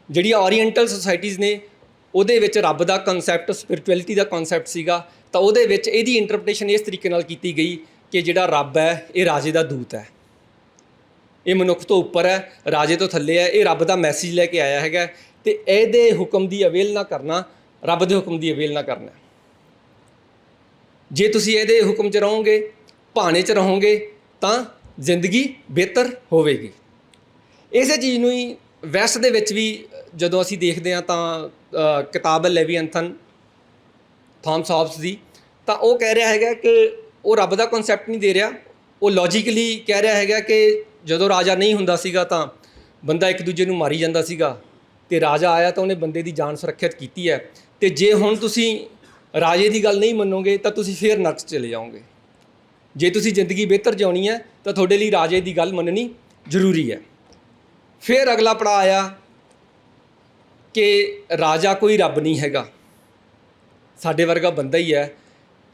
ਜਿਹੜੀ ਓਰੀਐਂਟਲ ਸੁਸਾਇਟੀਜ਼ ਨੇ ਉਹਦੇ ਵਿੱਚ ਰੱਬ ਦਾ ਕਨਸੈਪਟ, ਸਪਿਰਿਚੁਅਲਿਟੀ ਦਾ ਕਨਸੈਪਟ ਸੀਗਾ। ਤਾਂ ਉਹਦੇ ਵਿੱਚ ਇਹਦੀ ਇੰਟਰਪ੍ਰੀਟੇਸ਼ਨ ਇਸ ਤਰੀਕੇ ਨਾਲ ਕੀਤੀ ਗਈ ਕਿ ਜਿਹੜਾ ਰੱਬ ਹੈ ਇਹ ਰਾਜੇ ਦਾ ਦੂਤ ਹੈ, ਇਹ ਮਨੁੱਖ ਤੋਂ ਉੱਪਰ ਹੈ, ਰਾਜੇ ਤੋਂ ਥੱਲੇ ਹੈ, ਇਹ ਰੱਬ ਦਾ ਮੈਸੇਜ ਲੈ ਕੇ ਆਇਆ ਹੈਗਾ ਅਤੇ ਇਹਦੇ ਹੁਕਮ ਦੀ ਅਵੇਲਨਾ ਕਰਨਾ ਰੱਬ ਦੇ ਹੁਕਮ ਦੀ ਅਵੇਲਨਾ ਕਰਨਾ। ਜੇ ਤੁਸੀਂ ਇਹਦੇ ਹੁਕਮ 'ਚ ਰਹੋਗੇ, ਭਾਣੇ 'ਚ ਰਹੋਗੇ ਤਾਂ ਜ਼ਿੰਦਗੀ ਬਿਹਤਰ ਹੋਵੇਗੀ। ਇਸੇ ਚੀਜ਼ ਨੂੰ ਹੀ ਵੈਸਟ ਦੇ ਵਿੱਚ ਵੀ ਜਦੋਂ ਅਸੀਂ ਦੇਖਦੇ ਹਾਂ ਤਾਂ ਕਿਤਾਬ ਹੈ ਲੈਵੀਅਥਨ ਥਾਮਸ ਹੌਬਸ ਦੀ, ਤਾਂ ਉਹ ਕਹਿ ਰਿਹਾ ਹੈਗਾ ਕਿ ਉਹ ਰੱਬ ਦਾ ਕਨਸੈਪਟ ਨਹੀਂ ਦੇ ਰਿਹਾ, ਉਹ ਲੌਜੀਕਲੀ ਕਹਿ ਰਿਹਾ ਹੈਗਾ ਕਿ ਜਦੋਂ ਰਾਜਾ ਨਹੀਂ ਹੁੰਦਾ ਸੀਗਾ ਤਾਂ ਬੰਦਾ ਇੱਕ ਦੂਜੇ ਨੂੰ ਮਾਰੀ ਜਾਂਦਾ ਸੀਗਾ, ਅਤੇ ਰਾਜਾ ਆਇਆ ਤਾਂ ਉਹਨੇ ਬੰਦੇ ਦੀ ਜਾਨ ਸੁਰੱਖਿਅਤ ਕੀਤੀ ਹੈ। ਅਤੇ ਜੇ ਹੁਣ ਤੁਸੀਂ ਰਾਜੇ ਦੀ ਗੱਲ ਨਹੀਂ ਮੰਨੋਗੇ ਤਾਂ ਤੁਸੀਂ ਫਿਰ ਨਰਕ 'ਚ ਚਲੇ ਜਾਓਗੇ। ਜੇ ਤੁਸੀਂ ਜ਼ਿੰਦਗੀ ਬਿਹਤਰ ਜਿਉਣੀ ਹੈ ਤਾਂ ਤੁਹਾਡੇ ਲਈ ਰਾਜੇ ਦੀ ਗੱਲ ਮੰਨਣੀ ਜ਼ਰੂਰੀ ਹੈ। ਫਿਰ ਅਗਲਾ ਪੜਾਅ ਆਇਆ ਕਿ ਰਾਜਾ ਕੋਈ ਰੱਬ ਨਹੀਂ ਹੈਗਾ, ਸਾਡੇ ਵਰਗਾ ਬੰਦਾ ਹੀ ਹੈ,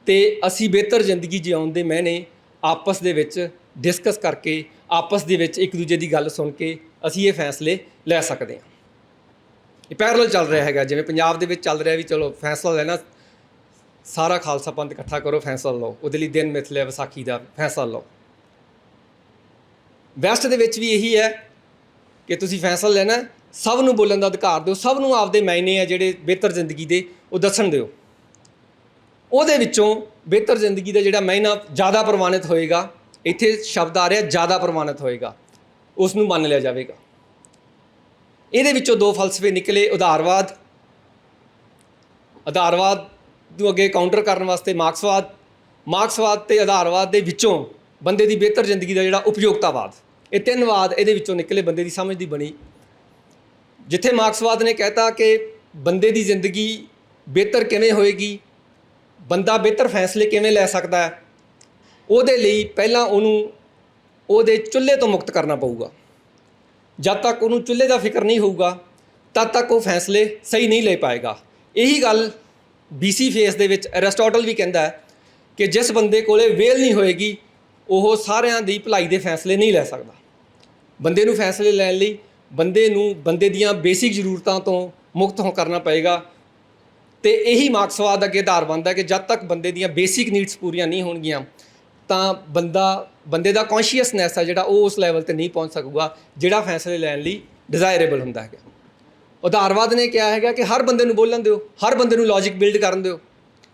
ਅਤੇ ਅਸੀਂ ਬਿਹਤਰ ਜ਼ਿੰਦਗੀ ਜਿਉਣ ਦੇ ਮਾਇਨੇ ਆਪਸ ਦੇ ਵਿੱਚ ਡਿਸਕਸ ਕਰਕੇ, ਆਪਸ ਦੇ ਵਿੱਚ ਇੱਕ ਦੂਜੇ ਦੀ ਗੱਲ ਸੁਣ ਕੇ ਅਸੀਂ ਇਹ ਫੈਸਲੇ ਲੈ ਸਕਦੇ ਹਾਂ। ਇਹ ਪੈਰਲਲ ਚੱਲ ਰਿਹਾ ਹੈਗਾ, ਜਿਵੇਂ ਪੰਜਾਬ ਦੇ ਵਿੱਚ ਚੱਲ ਰਿਹਾ ਵੀ ਚਲੋ ਫੈਸਲਾ ਲੈਣਾ, ਸਾਰਾ ਖਾਲਸਾ ਪੰਥ ਇਕੱਠਾ ਕਰੋ, ਫੈਸਲਾ ਲਓ, ਉਹਦੇ ਲਈ ਦਿਨ ਮਿਥ ਲਿਆ ਵਿਸਾਖੀ ਦਾ, ਫੈਸਲਾ ਲਓ। ਵੈਸਟ ਦੇ ਵਿੱਚ ਵੀ ਇਹੀ ਹੈ ਕਿ ਤੁਸੀਂ ਫੈਸਲਾ ਲੈਣਾ, ਸਭ ਨੂੰ ਬੋਲਣ ਦਾ ਅਧਿਕਾਰ ਦਿਓ, ਸਭ ਨੂੰ ਆਪਦੇ ਮਾਇਨੇ ਆ ਜਿਹੜੇ ਬਿਹਤਰ ਜ਼ਿੰਦਗੀ ਦੇ ਉਹ ਦੱਸਣ ਦਿਓ। ਉਹਦੇ ਵਿੱਚੋਂ ਬਿਹਤਰ ਜ਼ਿੰਦਗੀ ਦਾ ਜਿਹੜਾ ਮਾਇਨਾ ਜ਼ਿਆਦਾ ਪ੍ਰਵਾਨਿਤ ਹੋਏਗਾ, ਇੱਥੇ ਸ਼ਬਦ ਆ ਰਿਹਾ ਜ਼ਿਆਦਾ ਪ੍ਰਵਾਨਿਤ ਹੋਏਗਾ, ਉਸ ਨੂੰ ਮੰਨ ਲਿਆ ਜਾਵੇਗਾ। ਇਹਦੇ ਵਿੱਚੋਂ ਦੋ ਫਲਸਫੇ ਨਿਕਲੇ, ਉਦਾਰਵਾਦ ਨੂੰ ਅੱਗੇ ਕਾਊਂਟਰ ਕਰਨ ਵਾਸਤੇ ਮਾਰਕਸਵਾਦ ਅਤੇ ਉਦਾਰਵਾਦ ਦੇ ਵਿੱਚੋਂ ਬੰਦੇ ਦੀ ਬਿਹਤਰ ਜ਼ਿੰਦਗੀ ਦਾ ਜਿਹੜਾ ਉਪਯੋਗਤਾਵਾਦ। ਇਹ ਤਿੰਨ ਵਾਦ ਇਹਦੇ ਵਿੱਚੋਂ ਨਿਕਲੇ, ਬੰਦੇ ਦੀ ਸਮਝ ਦੀ ਬਣੀ। ਜਿੱਥੇ ਮਾਰਕਸਵਾਦ ਨੇ ਕਹਿਤਾ ਕਿ ਬੰਦੇ ਦੀ ਜ਼ਿੰਦਗੀ ਬਿਹਤਰ ਕਿਵੇਂ ਹੋਏਗੀ, ਬੰਦਾ ਬਿਹਤਰ ਫੈਸਲੇ ਕਿਵੇਂ ਲੈ ਸਕਦਾ ਹੈ, ਉਹਦੇ ਲਈ ਪਹਿਲਾਂ ਉਹਨੂੰ ਉਹਦੇ ਚੁੱਲ੍ਹੇ ਤੋਂ ਮੁਕਤ ਕਰਨਾ ਪਊਗਾ। ਜਦ ਤੱਕ ਉਹਨੂੰ ਚੁੱਲ੍ਹੇ ਦਾ ਫਿਕਰ ਨਹੀਂ ਹੋਊਗਾ ਤਦ ਤੱਕ ਉਹ ਫੈਸਲੇ ਸਹੀ ਨਹੀਂ ਲੈ ਪਾਏਗਾ। ਇਹੀ ਗੱਲ BC ਫੇਸ ਦੇ ਵਿੱਚ ਐਰਿਸਟੋਟਲ ਵੀ ਕਹਿੰਦਾ ਹੈ ਕਿ ਜਿਸ ਬੰਦੇ ਕੋਲੇ ਵੇਲ ਨਹੀਂ ਹੋਏਗੀ ਉਹ ਸਾਰਿਆਂ ਦੀ ਭਲਾਈ ਦੇ ਫੈਸਲੇ ਨਹੀਂ ਲੈ ਸਕਦਾ। ਬੰਦੇ ਨੂੰ ਫੈਸਲੇ ਲੈਣ ਲਈ ਬੰਦੇ ਦੀਆਂ ਬੇਸਿਕ ਜ਼ਰੂਰਤਾਂ ਤੋਂ ਮੁਕਤ ਕਰਨਾ ਪਏਗਾ। ਅਤੇ ਇਹੀ ਮਾਰਕਸਵਾਦ ਅੱਗੇ ਆਧਾਰ ਬਣਦਾ ਕਿ ਜਦ ਤੱਕ ਬੰਦੇ ਦੀਆਂ ਬੇਸਿਕ ਨੀਡਸ ਪੂਰੀਆਂ ਨਹੀਂ ਹੋਣਗੀਆਂ ਤਾਂ ਬੰਦੇ ਦਾ ਕੌਨਸ਼ੀਅਸਨੈਸ ਹੈ ਜਿਹੜਾ ਉਹ ਉਸ ਲੈਵਲ 'ਤੇ ਨਹੀਂ ਪਹੁੰਚ ਸਕੂਗਾ ਜਿਹੜਾ ਫੈਸਲੇ ਲੈਣ ਲਈ ਡਿਜ਼ਾਇਰੇਬਲ ਹੁੰਦਾ ਹੈਗਾ। ਉਦਾਰਵਾਦ ਨੇ ਕਿਹਾ ਹੈਗਾ ਕਿ ਹਰ ਬੰਦੇ ਨੂੰ ਬੋਲਣ ਦਿਓ, ਹਰ ਬੰਦੇ ਨੂੰ ਲੌਜਿਕ ਬਿਲਡ ਕਰਨ ਦਿਓ।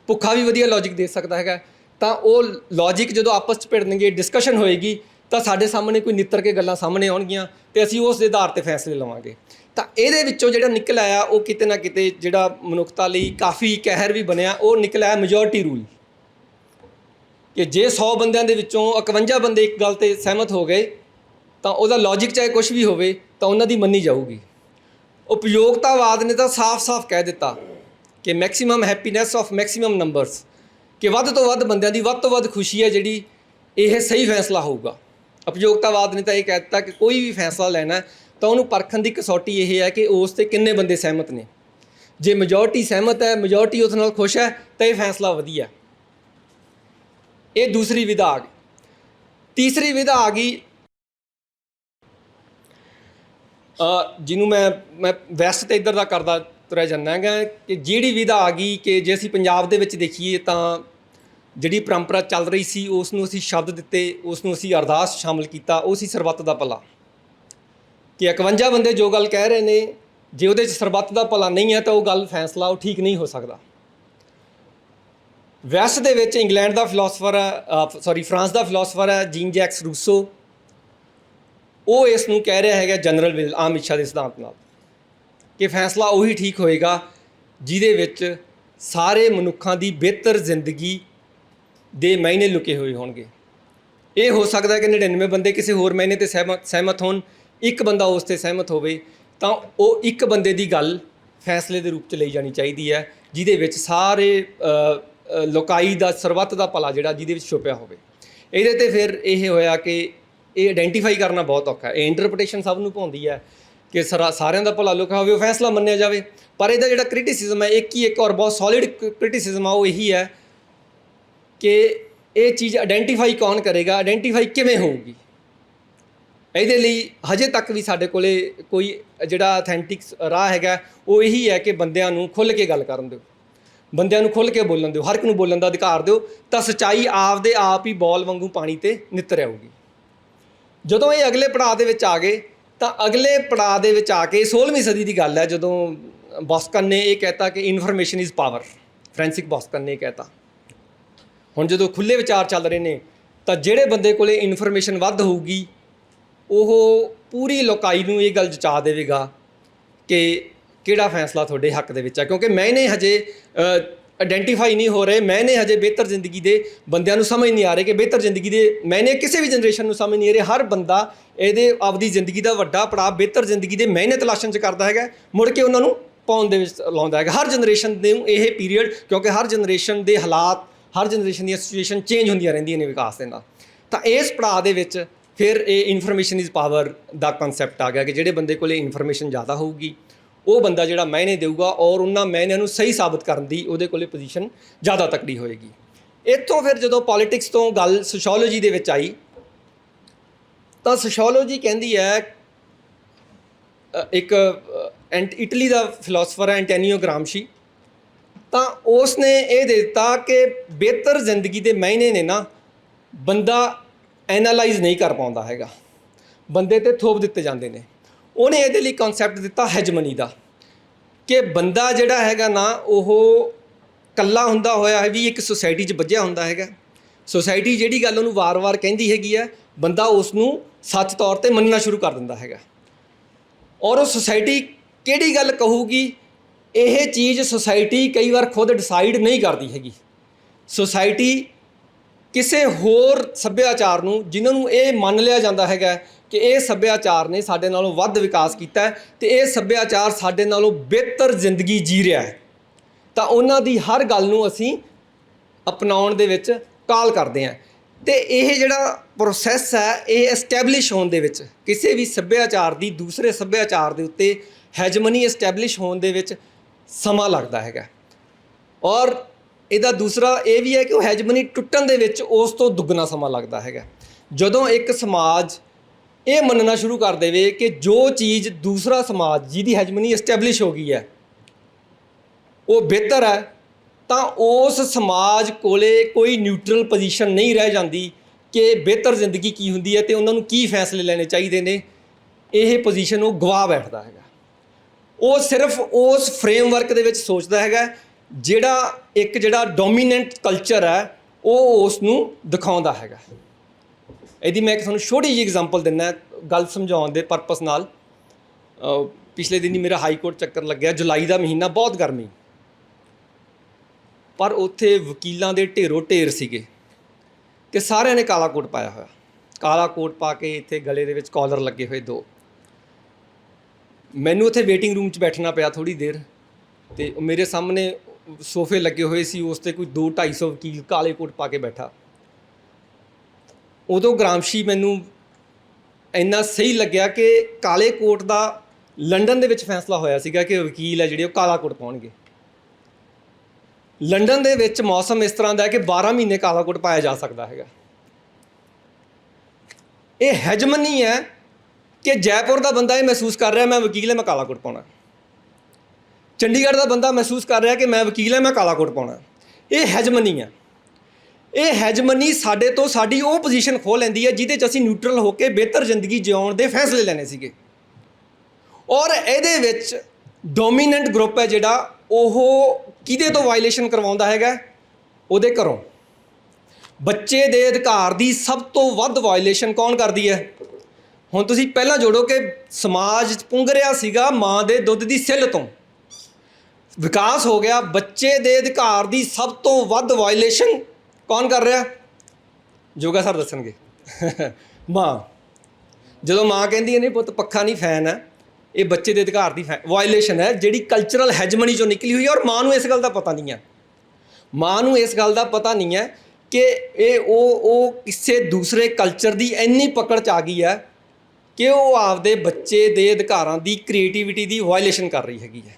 ਭੁੱਖਾ ਵੀ ਵਧੀਆ ਲੌਜਿਕ ਦੇ ਸਕਦਾ ਹੈਗਾ, ਤਾਂ ਉਹ ਲੌਜਿਕ ਜਦੋਂ ਆਪਸ 'ਚ ਭਿੜਨਗੇ, ਡਿਸਕਸ਼ਨ ਹੋਏਗੀ ਤਾਂ ਸਾਡੇ ਸਾਹਮਣੇ ਕੋਈ ਨਿੱਤਰ ਕੇ ਗੱਲਾਂ ਸਾਹਮਣੇ ਆਉਣਗੀਆਂ ਅਤੇ ਅਸੀਂ ਉਸ ਦੇ ਆਧਾਰ 'ਤੇ ਫੈਸਲੇ ਲਵਾਂਗੇ। ਤਾਂ ਇਹਦੇ ਵਿੱਚੋਂ ਜਿਹੜਾ ਨਿਕਲ ਆਇਆ ਉਹ ਕਿਤੇ ਨਾ ਕਿਤੇ ਜਿਹੜਾ ਮਨੁੱਖਤਾ ਲਈ ਕਾਫੀ ਕਹਿਰ ਵੀ ਬਣਿਆ, ਉਹ ਨਿਕਲ ਆਇਆ ਮੈਜੋਰਟੀ ਰੂਲ। ਕਿ ਜੇ 100 ਬੰਦਿਆਂ ਦੇ ਵਿੱਚੋਂ 51 ਬੰਦੇ ਇੱਕ ਗੱਲ 'ਤੇ ਸਹਿਮਤ ਹੋ ਗਏ ਤਾਂ ਉਹਦਾ ਲੌਜਿਕ ਚਾਹੇ ਕੁਛ ਵੀ ਹੋਵੇ ਤਾਂ ਉਹਨਾਂ ਦੀ ਮੰਨੀ ਜਾਊਗੀ। ਉਪਯੋਗਤਾਵਾਦ ਨੇ ਤਾਂ ਸਾਫ਼-ਸਾਫ਼ ਕਹਿ ਦਿੱਤਾ ਕਿ maximum happiness of maximum numbers, ਕਿ ਵੱਧ ਤੋਂ ਵੱਧ ਬੰਦਿਆਂ ਦੀ ਵੱਧ ਤੋਂ ਵੱਧ ਖੁਸ਼ੀ ਹੈ ਜਿਹੜੀ ਇਹ ਸਹੀ ਫੈਸਲਾ ਹੋਊਗਾ। ਉਪਯੋਗਤਾਵਾਦ ਨੇ ਤਾਂ ਇਹ ਕਹਿ ਦਿੱਤਾ ਕਿ ਕੋਈ ਵੀ ਫੈਸਲਾ ਲੈਣਾ ਤਾਂ ਉਹਨੂੰ ਪਰਖਣ ਦੀ ਕਸੌਟੀ ਇਹ ਹੈ ਕਿ ਉਸ 'ਤੇ ਕਿੰਨੇ ਬੰਦੇ ਸਹਿਮਤ ਨੇ। ਜੇ ਮੈਜੋਰਟੀ ਸਹਿਮਤ ਹੈ, ਮੈਜੋਰਟੀ ਉਸ ਨਾਲ ਖੁਸ਼ ਹੈ ਤਾਂ ਇਹ ਫੈਸਲਾ ਵਧੀਆ। ਇਹ ਦੂਸਰੀ ਵਿਧਾ ਆ ਗਈ। ਤੀਸਰੀ ਵਿਧਾ ਆ ਗਈ ਜਿਹਨੂੰ ਮੈਂ ਵੈਸਟ ਅਤੇ ਇੱਧਰ ਦਾ ਕਰਦਾ ਤੁਰਿਆ ਜਾਂਦਾ ਹੈਗਾ ਕਿ ਜਿਹੜੀ ਵਿਧਾ ਆ ਗਈ ਕਿ ਜੇ ਅਸੀਂ ਪੰਜਾਬ ਦੇ ਵਿੱਚ ਦੇਖੀਏ ਤਾਂ ਜਿਹੜੀ ਪਰੰਪਰਾ ਚੱਲ ਰਹੀ ਸੀ ਉਸ ਨੂੰ ਅਸੀਂ ਸ਼ਬਦ ਦਿੱਤੇ, ਉਸ ਨੂੰ ਅਸੀਂ ਅਰਦਾਸ ਸ਼ਾਮਲ ਕੀਤਾ, ਉਹ ਸੀ ਸਰਬੱਤ ਦਾ ਭਲਾ। ਕਿ 51 ਬੰਦੇ ਜੋ ਗੱਲ ਕਹਿ ਰਹੇ ਨੇ ਜੇ ਉਹਦੇ 'ਚ ਸਰਬੱਤ ਦਾ ਭਲਾ ਨਹੀਂ ਹੈ ਤਾਂ ਉਹ ਗੱਲ ਫੈਸਲਾ ਉਹ ਠੀਕ ਨਹੀਂ ਹੋ ਸਕਦਾ। ਵੈਸਟ ਦੇ ਵਿੱਚ ਇੰਗਲੈਂਡ ਦਾ ਫਿਲੋਸਫਰ ਹੈ ਫਰਾਂਸ ਦਾ ਫਿਲੋਸਫਰ ਹੈ ਜੀਨ ਜੈਕਸ ਰੂਸੋ, ਉਹ ਇਸ ਨੂੰ ਕਹਿ ਰਿਹਾ ਹੈਗਾ ਜਨਰਲ ਵਿਲ, ਆਮ ਇੱਛਾ ਦੇ ਸਿਧਾਂਤ ਨਾਲ। ਕਿ ਫੈਸਲਾ ਉਹੀ ਠੀਕ ਹੋਏਗਾ ਜਿਹਦੇ ਵਿੱਚ ਸਾਰੇ ਮਨੁੱਖਾਂ ਦੀ ਬਿਹਤਰ ਜ਼ਿੰਦਗੀ ਦੇ ਮਾਇਨੇ ਲੁਕੇ ਹੋਏ ਹੋਣਗੇ। ਇਹ ਹੋ ਸਕਦਾ ਕਿ 99 ਬੰਦੇ ਕਿਸੇ ਹੋਰ ਮਾਇਨੇ 'ਤੇ ਸਹਿਮਤ ਹੋਣ, ਇੱਕ ਬੰਦਾ ਉਸ 'ਤੇ ਸਹਿਮਤ ਹੋਵੇ, ਤਾਂ ਉਹ ਇੱਕ ਬੰਦੇ ਦੀ ਗੱਲ ਫੈਸਲੇ ਦੇ ਰੂਪ 'ਚ ਲਈ ਜਾਣੀ ਚਾਹੀਦੀ ਹੈ, ਜਿਹਦੇ ਵਿੱਚ ਸਾਰੇ ਲੋਕਾਈ ਦਾ ਸਰਬੱਤ ਦਾ ਭਲਾ ਜਿਹੜਾ ਜਿਹਦੇ ਵਿੱਚ ਛੁਪਿਆ ਹੋਵੇ। ਇਹਦੇ 'ਤੇ ਫਿਰ ਇਹ ਹੋਇਆ ਕਿ ਇਹ ਆਇਡੈਂਟੀਫਾਈ ਕਰਨਾ ਬਹੁਤ ਔਖਾ ਹੈ। ਇਹ ਇੰਟਰਪ੍ਰੀਟੇਸ਼ਨ ਸਭ ਨੂੰ ਭਾਉਂਦੀ ਹੈ ਕਿ ਸਾਰਿਆਂ ਦਾ ਭਲਾ ਲੁਕਿਆ ਹੋਵੇ, ਉਹ ਫੈਸਲਾ ਮੰਨਿਆ ਜਾਵੇ। ਪਰ ਇਹਦਾ ਜਿਹੜਾ ਕ੍ਰਿਟਿਸਿਜ਼ਮ ਹੈ, ਇੱਕ ਔਰ ਬਹੁਤ ਸੋਲਿਡ ਕ੍ਰਿਟਿਸਿਜ਼ਮ ਆ, ਉਹ ਇਹੀ ਹੈ ਕਿ ਇਹ ਚੀਜ਼ ਆਇਡੈਂਟੀਫਾਈ ਕੌਣ ਕਰੇਗਾ, ਆਇਡੈਂਟੀਫਾਈ ਕਿਵੇਂ ਹੋਊਗੀ। ਇਹਦੇ ਲਈ ਹਜੇ ਤੱਕ ਵੀ ਸਾਡੇ ਕੋਲ ਕੋਈ ਜਿਹੜਾ ਅਥੈਂਟਿਕ ਰਾਹ ਹੈਗਾ ਉਹ ਇਹੀ ਹੈ ਕਿ ਬੰਦਿਆਂ ਨੂੰ ਖੁੱਲ੍ਹ ਕੇ ਗੱਲ ਕਰਨ ਦਿਓ, ਬੰਦਿਆਂ ਨੂੰ ਖੁੱਲ੍ਹ ਕੇ ਬੋਲਣ ਦਿਓ, ਹਰ ਇੱਕ ਨੂੰ ਬੋਲਣ ਦਾ ਅਧਿਕਾਰ ਦਿਓ, ਤਾਂ ਸੱਚਾਈ ਆਪਦੇ ਆਪ ਹੀ ਬੋਲ ਵਾਂਗੂ ਪਾਣੀ 'ਤੇ ਨਿੱਤਰ ਆਊਗੀ। ਜਦੋਂ ਇਹ ਅਗਲੇ ਪੜਾਅ ਦੇ ਵਿੱਚ ਆ ਗਏ, ਤਾਂ ਅਗਲੇ ਪੜਾਅ ਦੇ ਵਿੱਚ ਆ ਕੇ 16ਵੀਂ ਸਦੀ ਦੀ ਗੱਲ ਹੈ, ਜਦੋਂ ਬੋਸਕਨ ਨੇ ਇਹ ਕਹਿਤਾ ਕਿ ਇਨਫੋਰਮੇਸ਼ਨ ਇਜ਼ ਪਾਵਰ, ਫ੍ਰੈਂਸਿਸ ਬੋਸਕਨ ਨੇ ਇਹ ਕਹਿਤਾ। ਹੁਣ ਜਦੋਂ ਖੁੱਲ੍ਹੇ ਵਿਚਾਰ ਚੱਲ ਰਹੇ ਨੇ, ਤਾਂ ਜਿਹੜੇ ਬੰਦੇ ਕੋਲੇ ਇਨਫੋਰਮੇਸ਼ਨ ਵੱਧ ਹੋਊਗੀ ਉਹ ਪੂਰੀ ਲੋਕਾਈ ਨੂੰ ਇਹ ਗੱਲ ਜਚਾ ਦੇਵੇਗਾ ਕਿ ਕਿਹੜਾ ਫੈਸਲਾ ਤੁਹਾਡੇ ਹੱਕ ਦੇ ਵਿੱਚ ਹੈ, ਕਿਉਂਕਿ ਮੈਨੇ ਹਜੇ ਆਇਡੈਂਟੀਫਾਈ ਨਹੀਂ ਹੋ ਰਹੇ, ਮੈਨੇ ਹਜੇ ਬਿਹਤਰ ਜ਼ਿੰਦਗੀ ਦੇ ਬੰਦਿਆਂ ਨੂੰ ਸਮਝ ਨਹੀਂ ਆ ਰਹੇ ਕਿ ਬਿਹਤਰ ਜ਼ਿੰਦਗੀ ਦੇ ਮੈਨੇ ਕਿਸੇ ਵੀ ਜਨਰੇਸ਼ਨ ਨੂੰ ਸਮਝ ਨਹੀਂ ਆ ਰਹੇ। ਹਰ ਬੰਦਾ ਇਹਦੇ ਆਪਦੀ ਜ਼ਿੰਦਗੀ ਦਾ ਵੱਡਾ ਪੜਾਅ ਬਿਹਤਰ ਜ਼ਿੰਦਗੀ ਦੇ ਮੈਨੇ ਤਲਾਸ਼ਣ 'ਚ ਕਰਦਾ ਹੈਗਾ, ਮੁੜ ਕੇ ਉਹਨਾਂ ਨੂੰ ਪਾਉਣ ਦੇ ਵਿੱਚ ਲਾਉਂਦਾ ਹੈਗਾ। ਹਰ ਜਨਰੇਸ਼ਨ ਦੇ ਇਹ ਪੀਰੀਅਡ, ਕਿਉਂਕਿ ਹਰ ਜਨਰੇਸ਼ਨ ਦੇ ਹਾਲਾਤ, ਹਰ ਜਨਰੇਸ਼ਨ ਦੀਆਂ ਸਿਚੁਏਸ਼ਨ ਚੇਂਜ ਹੁੰਦੀਆਂ ਰਹਿੰਦੀਆਂ ਨੇ ਵਿਕਾਸ ਦੇ ਨਾਲ। ਤਾਂ ਇਸ ਪੜਾਅ ਦੇ ਵਿੱਚ ਫਿਰ ਇਹ information is power the concept ਆ ਗਿਆ ਕਿ ਜਿਹੜੇ ਬੰਦੇ ਕੋਲ ਇਨਫੋਰਮੇਸ਼ਨ ਜ਼ਿਆਦਾ ਹੋਊਗੀ ਉਹ ਬੰਦਾ ਜਿਹੜਾ ਮਾਇਨੇ ਦੇਊਗਾ, ਔਰ ਉਹਨਾਂ ਮਾਇਨਿਆਂ ਨੂੰ ਸਹੀ ਸਾਬਤ ਕਰਨ ਦੀ ਉਹਦੇ ਕੋਲ ਪੋਜੀਸ਼ਨ ਜ਼ਿਆਦਾ ਤਕੜੀ ਹੋਏਗੀ। ਇੱਥੋਂ ਫਿਰ ਜਦੋਂ ਪੋਲੀਟਿਕਸ ਤੋਂ ਗੱਲ ਸੋਸ਼ੀਓਲੋਜੀ ਦੇ ਵਿੱਚ ਆਈ, ਤਾਂ ਸੋਸ਼ੀਓਲੋਜੀ ਕਹਿੰਦੀ ਹੈ, ਇੱਕ ਇਟਲੀ ਦਾ ਫਿਲਾਸਫਰ ਹੈ ਐਂਟੋਨੀਓ ਗ੍ਰਾਮਸ਼ੀ, ਤਾਂ ਉਸ ਨੇ ਇਹ ਦੇ ਦਿੱਤਾ ਕਿ ਬਿਹਤਰ ਜ਼ਿੰਦਗੀ ਦੇ ਮਾਇਨੇ ਨੇ ਨਾ ਬੰਦਾ ਐਨਾਲਾਈਜ਼ ਨਹੀਂ ਕਰ ਪਾਉਂਦਾ ਹੈਗਾ, ਬੰਦੇ 'ਤੇ ਥੋਪ ਦਿੱਤੇ ਜਾਂਦੇ ਨੇ। ਉਹਨੇ ਇਹਦੇ ਲਈ ਕਨਸੈਪਟ ਦਿੱਤਾ ਹੈਜਮਨੀ ਦਾ, ਕਿ ਬੰਦਾ ਜਿਹੜਾ ਹੈਗਾ ਨਾ ਉਹ ਇਕੱਲਾ ਹੁੰਦਾ ਹੋਇਆ ਵੀ ਇੱਕ ਸੁਸਾਇਟੀ 'ਚ ਬੱਝਿਆ ਹੁੰਦਾ ਹੈਗਾ। ਸੁਸਾਇਟੀ ਜਿਹੜੀ ਗੱਲ ਉਹਨੂੰ ਵਾਰ-ਵਾਰ ਕਹਿੰਦੀ ਹੈਗੀ ਹੈ, ਬੰਦਾ ਉਸ ਨੂੰ ਸੱਚ ਤੌਰ 'ਤੇ ਮੰਨਣਾ ਸ਼ੁਰੂ ਕਰ ਦਿੰਦਾ ਹੈਗਾ, ਔਰ ਉਹ ਸੁਸਾਇਟੀ ਕਿਹੜੀ ਗੱਲ ਕਹੂਗੀ ਇਹ ਚੀਜ਼ ਸੁਸਾਇਟੀ ਕਈ ਵਾਰ ਖੁਦ ਡਿਸਾਈਡ ਨਹੀਂ ਕਰਦੀ ਹੈਗੀ। ਸੁਸਾਇਟੀ ਕਿਸੇ ਹੋਰ ਸੱਭਿਆਚਾਰ ਨੂੰ, ਜਿਨ੍ਹਾਂ ਨੂੰ ਇਹ ਮੰਨ ਲਿਆ ਜਾਂਦਾ ਹੈਗਾ ਕਿ ਇਹ ਸੱਭਿਆਚਾਰ ਨੇ ਸਾਡੇ ਨਾਲੋਂ ਵੱਧ ਵਿਕਾਸ ਕੀਤਾ ਹੈ ਅਤੇ ਇਹ ਸੱਭਿਆਚਾਰ ਸਾਡੇ ਨਾਲੋਂ ਬਿਹਤਰ ਜ਼ਿੰਦਗੀ ਜੀ ਰਿਹਾ ਹੈ, ਤਾਂ ਉਹਨਾਂ ਦੀ ਹਰ ਗੱਲ ਨੂੰ ਅਸੀਂ ਅਪਣਾਉਣ ਦੇ ਵਿੱਚ ਕਾਲ ਕਰਦੇ ਹਾਂ। ਅਤੇ ਇਹ ਜਿਹੜਾ ਪ੍ਰੋਸੈਸ ਹੈ, ਇਹ ਐਸਟੈਬਲਿਸ਼ ਹੋਣ ਦੇ ਵਿੱਚ, ਕਿਸੇ ਵੀ ਸੱਭਿਆਚਾਰ ਦੀ ਦੂਸਰੇ ਸੱਭਿਆਚਾਰ ਦੇ ਉੱਤੇ ਹੈਜਮਨੀ ਐਸਟੈਬਲਿਸ਼ ਹੋਣ ਦੇ ਵਿੱਚ ਸਮਾਂ ਲੱਗਦਾ ਹੈਗਾ। ਔਰ ਇਹਦਾ ਦੂਸਰਾ ਇਹ ਵੀ ਹੈ ਕਿ ਉਹ ਹੈਜਮਨੀ ਟੁੱਟਣ ਦੇ ਵਿੱਚ ਉਸ ਤੋਂ ਦੁੱਗਣਾ ਸਮਾਂ ਲੱਗਦਾ ਹੈਗਾ। ਜਦੋਂ ਇੱਕ ਸਮਾਜ ਇਹ ਮੰਨਣਾ ਸ਼ੁਰੂ ਕਰ ਦੇਵੇ ਕਿ ਜੋ ਚੀਜ਼ ਦੂਸਰਾ ਸਮਾਜ ਜਿਹਦੀ ਹੈਜਮਨੀ ਐਸਟੈਬਲਿਸ਼ ਹੋ ਗਈ ਹੈ ਉਹ ਬਿਹਤਰ ਹੈ, ਤਾਂ ਉਸ ਸਮਾਜ ਕੋਲੇ ਕੋਈ ਨਿਊਟਰਲ ਪੋਜੀਸ਼ਨ ਨਹੀਂ ਰਹਿ ਜਾਂਦੀ ਕਿ ਬਿਹਤਰ ਜ਼ਿੰਦਗੀ ਕੀ ਹੁੰਦੀ ਹੈ ਅਤੇ ਉਹਨਾਂ ਨੂੰ ਕੀ ਫੈਸਲੇ ਲੈਣੇ ਚਾਹੀਦੇ ਨੇ। ਇਹ ਪੋਜੀਸ਼ਨ ਉਹ ਗਵਾ ਬੈਠਦਾ ਹੈਗਾ। ਉਹ ਸਿਰਫ ਉਸ ਫਰੇਮਵਰਕ ਦੇ ਵਿੱਚ ਸੋਚਦਾ ਹੈਗਾ ਜਿਹੜਾ ਡੋਮੀਨੈਂਟ ਕਲਚਰ ਹੈ ਉਹ ਉਸ ਨੂੰ ਦਿਖਾਉਂਦਾ ਹੈਗਾ। ਇਹਦੀ ਮੈਂ ਇੱਕ ਤੁਹਾਨੂੰ ਛੋਟੀ ਜਿਹੀ ਐਗਜ਼ਾਮਪਲ ਦਿੰਦਾ ਗੱਲ ਸਮਝਾਉਣ ਦੇ ਪਰਪਸ ਨਾਲ। ਪਿਛਲੇ ਦਿਨੀ ਮੇਰਾ ਹਾਈ ਕੋਰਟ ਚੱਕਰ ਲੱਗਿਆ, ਜੁਲਾਈ ਦਾ ਮਹੀਨਾ, ਬਹੁਤ ਗਰਮੀ, ਪਰ ਉੱਥੇ ਵਕੀਲਾਂ ਦੇ ਢੇਰੋਂ ਢੇਰ ਸੀਗੇ ਕਿ ਸਾਰਿਆਂ ਨੇ ਕਾਲਾ ਕੋਟ ਪਾਇਆ ਹੋਇਆ, ਕਾਲਾ ਕੋਟ ਪਾ ਕੇ ਇੱਥੇ ਗਲੇ ਦੇ ਵਿੱਚ ਕਾਲਰ ਲੱਗੇ ਹੋਏ 2। ਮੈਨੂੰ ਉੱਥੇ ਵੇਟਿੰਗ ਰੂਮ 'ਚ ਬੈਠਣਾ ਪਿਆ ਥੋੜ੍ਹੀ ਦੇਰ, ਅਤੇ ਮੇਰੇ ਸਾਹਮਣੇ ਸੋਫੇ ਲੱਗੇ ਹੋਏ ਸੀ, ਉਸ 'ਤੇ ਕੋਈ 200-250 ਵਕੀਲ ਕਾਲੇ ਕੋਟ ਪਾ ਕੇ ਬੈਠਾ। ਉਦੋਂ ਗ੍ਰਾਮਸ਼ੀ ਮੈਨੂੰ ਇੰਨਾ ਸਹੀ ਲੱਗਿਆ ਕਿ ਕਾਲੇ ਕੋਟ ਦਾ ਲੰਡਨ ਦੇ ਵਿੱਚ ਫੈਸਲਾ ਹੋਇਆ ਸੀਗਾ ਕਿ ਵਕੀਲ ਹੈ ਜਿਹੜੇ ਉਹ ਕਾਲਾ ਕੋਟ ਪਾਉਣਗੇ। ਲੰਡਨ ਦੇ ਵਿੱਚ ਮੌਸਮ ਇਸ ਤਰ੍ਹਾਂ ਦਾ ਹੈ ਕਿ 12 ਮਹੀਨੇ ਕਾਲਾ ਕੋਟ ਪਾਇਆ ਜਾ ਸਕਦਾ ਹੈਗਾ। ਇਹ ਹੈਜਮਨੀ ਹੈ ਕਿ ਜੈਪੁਰ ਦਾ ਬੰਦਾ ਇਹ ਮਹਿਸੂਸ ਕਰ ਰਿਹਾ ਮੈਂ ਵਕੀਲ ਹੈ, ਮੈਂ ਕਾਲਾ ਕੋਟ ਪਾਉਣਾ। ਚੰਡੀਗੜ੍ਹ ਦਾ ਬੰਦਾ ਮਹਿਸੂਸ ਕਰ ਰਿਹਾ ਕਿ ਮੈਂ ਵਕੀਲ ਹੈ, ਮੈਂ ਕਾਲਾ ਕੋਟ ਪਾਉਣਾ। ਇਹ ਹੈਜਮਨੀ ਹੈ। ਇਹ ਹੈਜਮਨੀ ਸਾਡੇ ਤੋਂ ਸਾਡੀ ਉਹ ਪੋਜੀਸ਼ਨ ਖੋਹ ਲੈਂਦੀ ਹੈ ਜਿਹਦੇ 'ਚ ਅਸੀਂ ਨਿਊਟਰਲ ਹੋ ਕੇ ਬਿਹਤਰ ਜ਼ਿੰਦਗੀ ਜਿਉਣ ਦੇ ਫੈਸਲੇ ਲੈਣੇ ਸੀਗੇ। ਔਰ ਇਹਦੇ ਵਿੱਚ ਡੋਮੀਨੈਂਟ ਗਰੁੱਪ ਹੈ ਜਿਹੜਾ ਉਹ ਕਿਹਦੇ ਤੋਂ ਵਾਇਲੇਸ਼ਨ ਕਰਵਾਉਂਦਾ ਹੈਗਾ? ਉਹਦੇ ਘਰੋਂ। ਬੱਚੇ ਦੇ ਅਧਿਕਾਰ ਦੀ ਸਭ ਤੋਂ ਵੱਧ ਵਾਇਲੇਸ਼ਨ ਕੌਣ ਕਰਦੀ ਹੈ? ਹੁਣ ਤੁਸੀਂ ਪਹਿਲਾਂ ਜੋੜੋ ਕਿ ਸਮਾਜ ਪੁੰਗ ਰਿਹਾ ਸੀਗਾ ਮਾਂ ਦੇ ਦੁੱਧ ਦੀ ਸਿੱਲ ਤੋਂ, ਵਿਕਾਸ ਹੋ ਗਿਆ, ਬੱਚੇ ਦੇ ਅਧਿਕਾਰ ਦੀ ਸਭ ਤੋਂ ਵੱਧ ਵਾਇਲੇਸ਼ਨ ਕੌਣ ਕਰ ਰਿਹਾ? ਜੋਗਾ ਸਰ ਦੱਸਣਗੇ। ਮਾਂ। ਜਦੋਂ ਮਾਂ ਕਹਿੰਦੀ ਹੈ ਨਹੀਂ ਪੁੱਤ ਪੱਖਾ ਨਹੀਂ ਫੈਨ ਹੈ, ਇਹ ਬੱਚੇ ਦੇ ਅਧਿਕਾਰ ਦੀ ਵਾਇਲੇਸ਼ਨ ਹੈ ਜਿਹੜੀ ਕਲਚਰਲ ਹੈਜਮਨੀ ਚੋਂ ਨਿਕਲੀ ਹੋਈ ਹੈ। ਔਰ ਮਾਂ ਨੂੰ ਇਸ ਗੱਲ ਦਾ ਪਤਾ ਨਹੀਂ ਹੈ, ਮਾਂ ਨੂੰ ਇਸ ਗੱਲ ਦਾ ਪਤਾ ਨਹੀਂ ਹੈ ਕਿ ਇਹ ਉਹ ਕਿਸੇ ਦੂਸਰੇ ਕਲਚਰ ਦੀ ਇੰਨੀ ਪਕੜ 'ਚ ਆ ਗਈ ਹੈ ਕਿ ਉਹ ਆਪਦੇ ਬੱਚੇ ਦੇ ਅਧਿਕਾਰਾਂ ਦੀ ਕ੍ਰੀਏਟੀਵਿਟੀ ਦੀ ਵਾਇਲੇਸ਼ਨ ਕਰ ਰਹੀ ਹੈਗੀ ਹੈ।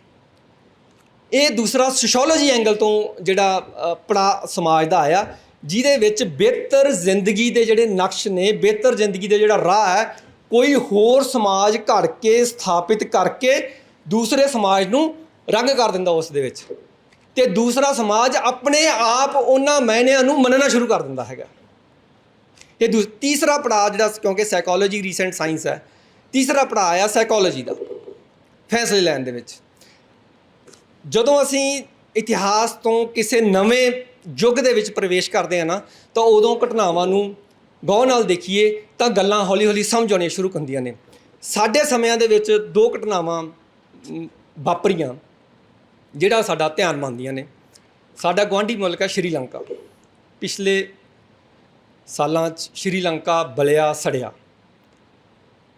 ਇਹ ਦੂਸਰਾ ਸੋਸ਼ੋਲੋਜੀ ਐਂਗਲ ਤੋਂ ਜਿਹੜਾ ਪੜਾ ਸਮਾਜ ਦਾ ਆਇਆ, ਜਿਹਦੇ ਵਿੱਚ ਬਿਹਤਰ ਜ਼ਿੰਦਗੀ ਦੇ ਜਿਹੜੇ ਨਕਸ਼ ਨੇ, ਬਿਹਤਰ ਜ਼ਿੰਦਗੀ ਦੇ ਜਿਹੜਾ ਰਾਹ ਹੈ, ਕੋਈ ਹੋਰ ਸਮਾਜ ਘੜ ਕੇ ਸਥਾਪਿਤ ਕਰਕੇ ਦੂਸਰੇ ਸਮਾਜ ਨੂੰ ਰੰਗ ਕਰ ਦਿੰਦਾ ਉਸ ਦੇ ਵਿੱਚ, ਅਤੇ ਦੂਸਰਾ ਸਮਾਜ ਆਪਣੇ ਆਪ ਉਹਨਾਂ ਮਾਇਨਿਆਂ ਨੂੰ ਮੰਨਣਾ ਸ਼ੁਰੂ ਕਰ ਦਿੰਦਾ ਹੈਗਾ। ਇਹ ਤੀਸਰਾ ਪੜਾਅ ਜਿਹੜਾ, ਕਿਉਂਕਿ ਸਾਈਕੋਲੋਜੀ ਰੀਸੈਂਟ ਸਾਇੰਸ ਹੈ, ਤੀਸਰਾ ਪੜਾਅ ਆ ਸਾਈਕੋਲੋਜੀ ਦਾ ਫੈਸਲੇ ਲੈਣ ਦੇ ਵਿੱਚ। ਜਦੋਂ ਅਸੀਂ ਇਤਿਹਾਸ ਤੋਂ ਕਿਸੇ ਨਵੇਂ ਯੁੱਗ ਦੇ ਵਿੱਚ ਪ੍ਰਵੇਸ਼ ਕਰਦੇ ਹਾਂ ਨਾ, ਤਾਂ ਉਦੋਂ ਘਟਨਾਵਾਂ ਨੂੰ ਗੌਰ ਨਾਲ ਦੇਖੀਏ ਤਾਂ ਗੱਲਾਂ ਹੌਲੀ ਹੌਲੀ ਸਮਝ ਆਉਣੀਆਂ ਸ਼ੁਰੂ ਹੁੰਦੀਆਂ ਨੇ। ਸਾਡੇ ਸਮਿਆਂ ਦੇ ਵਿੱਚ 2 ਘਟਨਾਵਾਂ ਵਾਪਰੀਆਂ ਜਿਹੜਾ ਸਾਡਾ ਧਿਆਨ ਮੰਨਦੀਆਂ ਨੇ। ਸਾਡਾ ਗੁਆਂਢੀ ਮੁਲਕ ਹੈ ਸ਼੍ਰੀਲੰਕਾ। ਪਿਛਲੇ ਸਾਲਾਂ 'ਚ ਸ਼੍ਰੀਲੰਕਾ ਬਲਿਆ ਸੜਿਆ।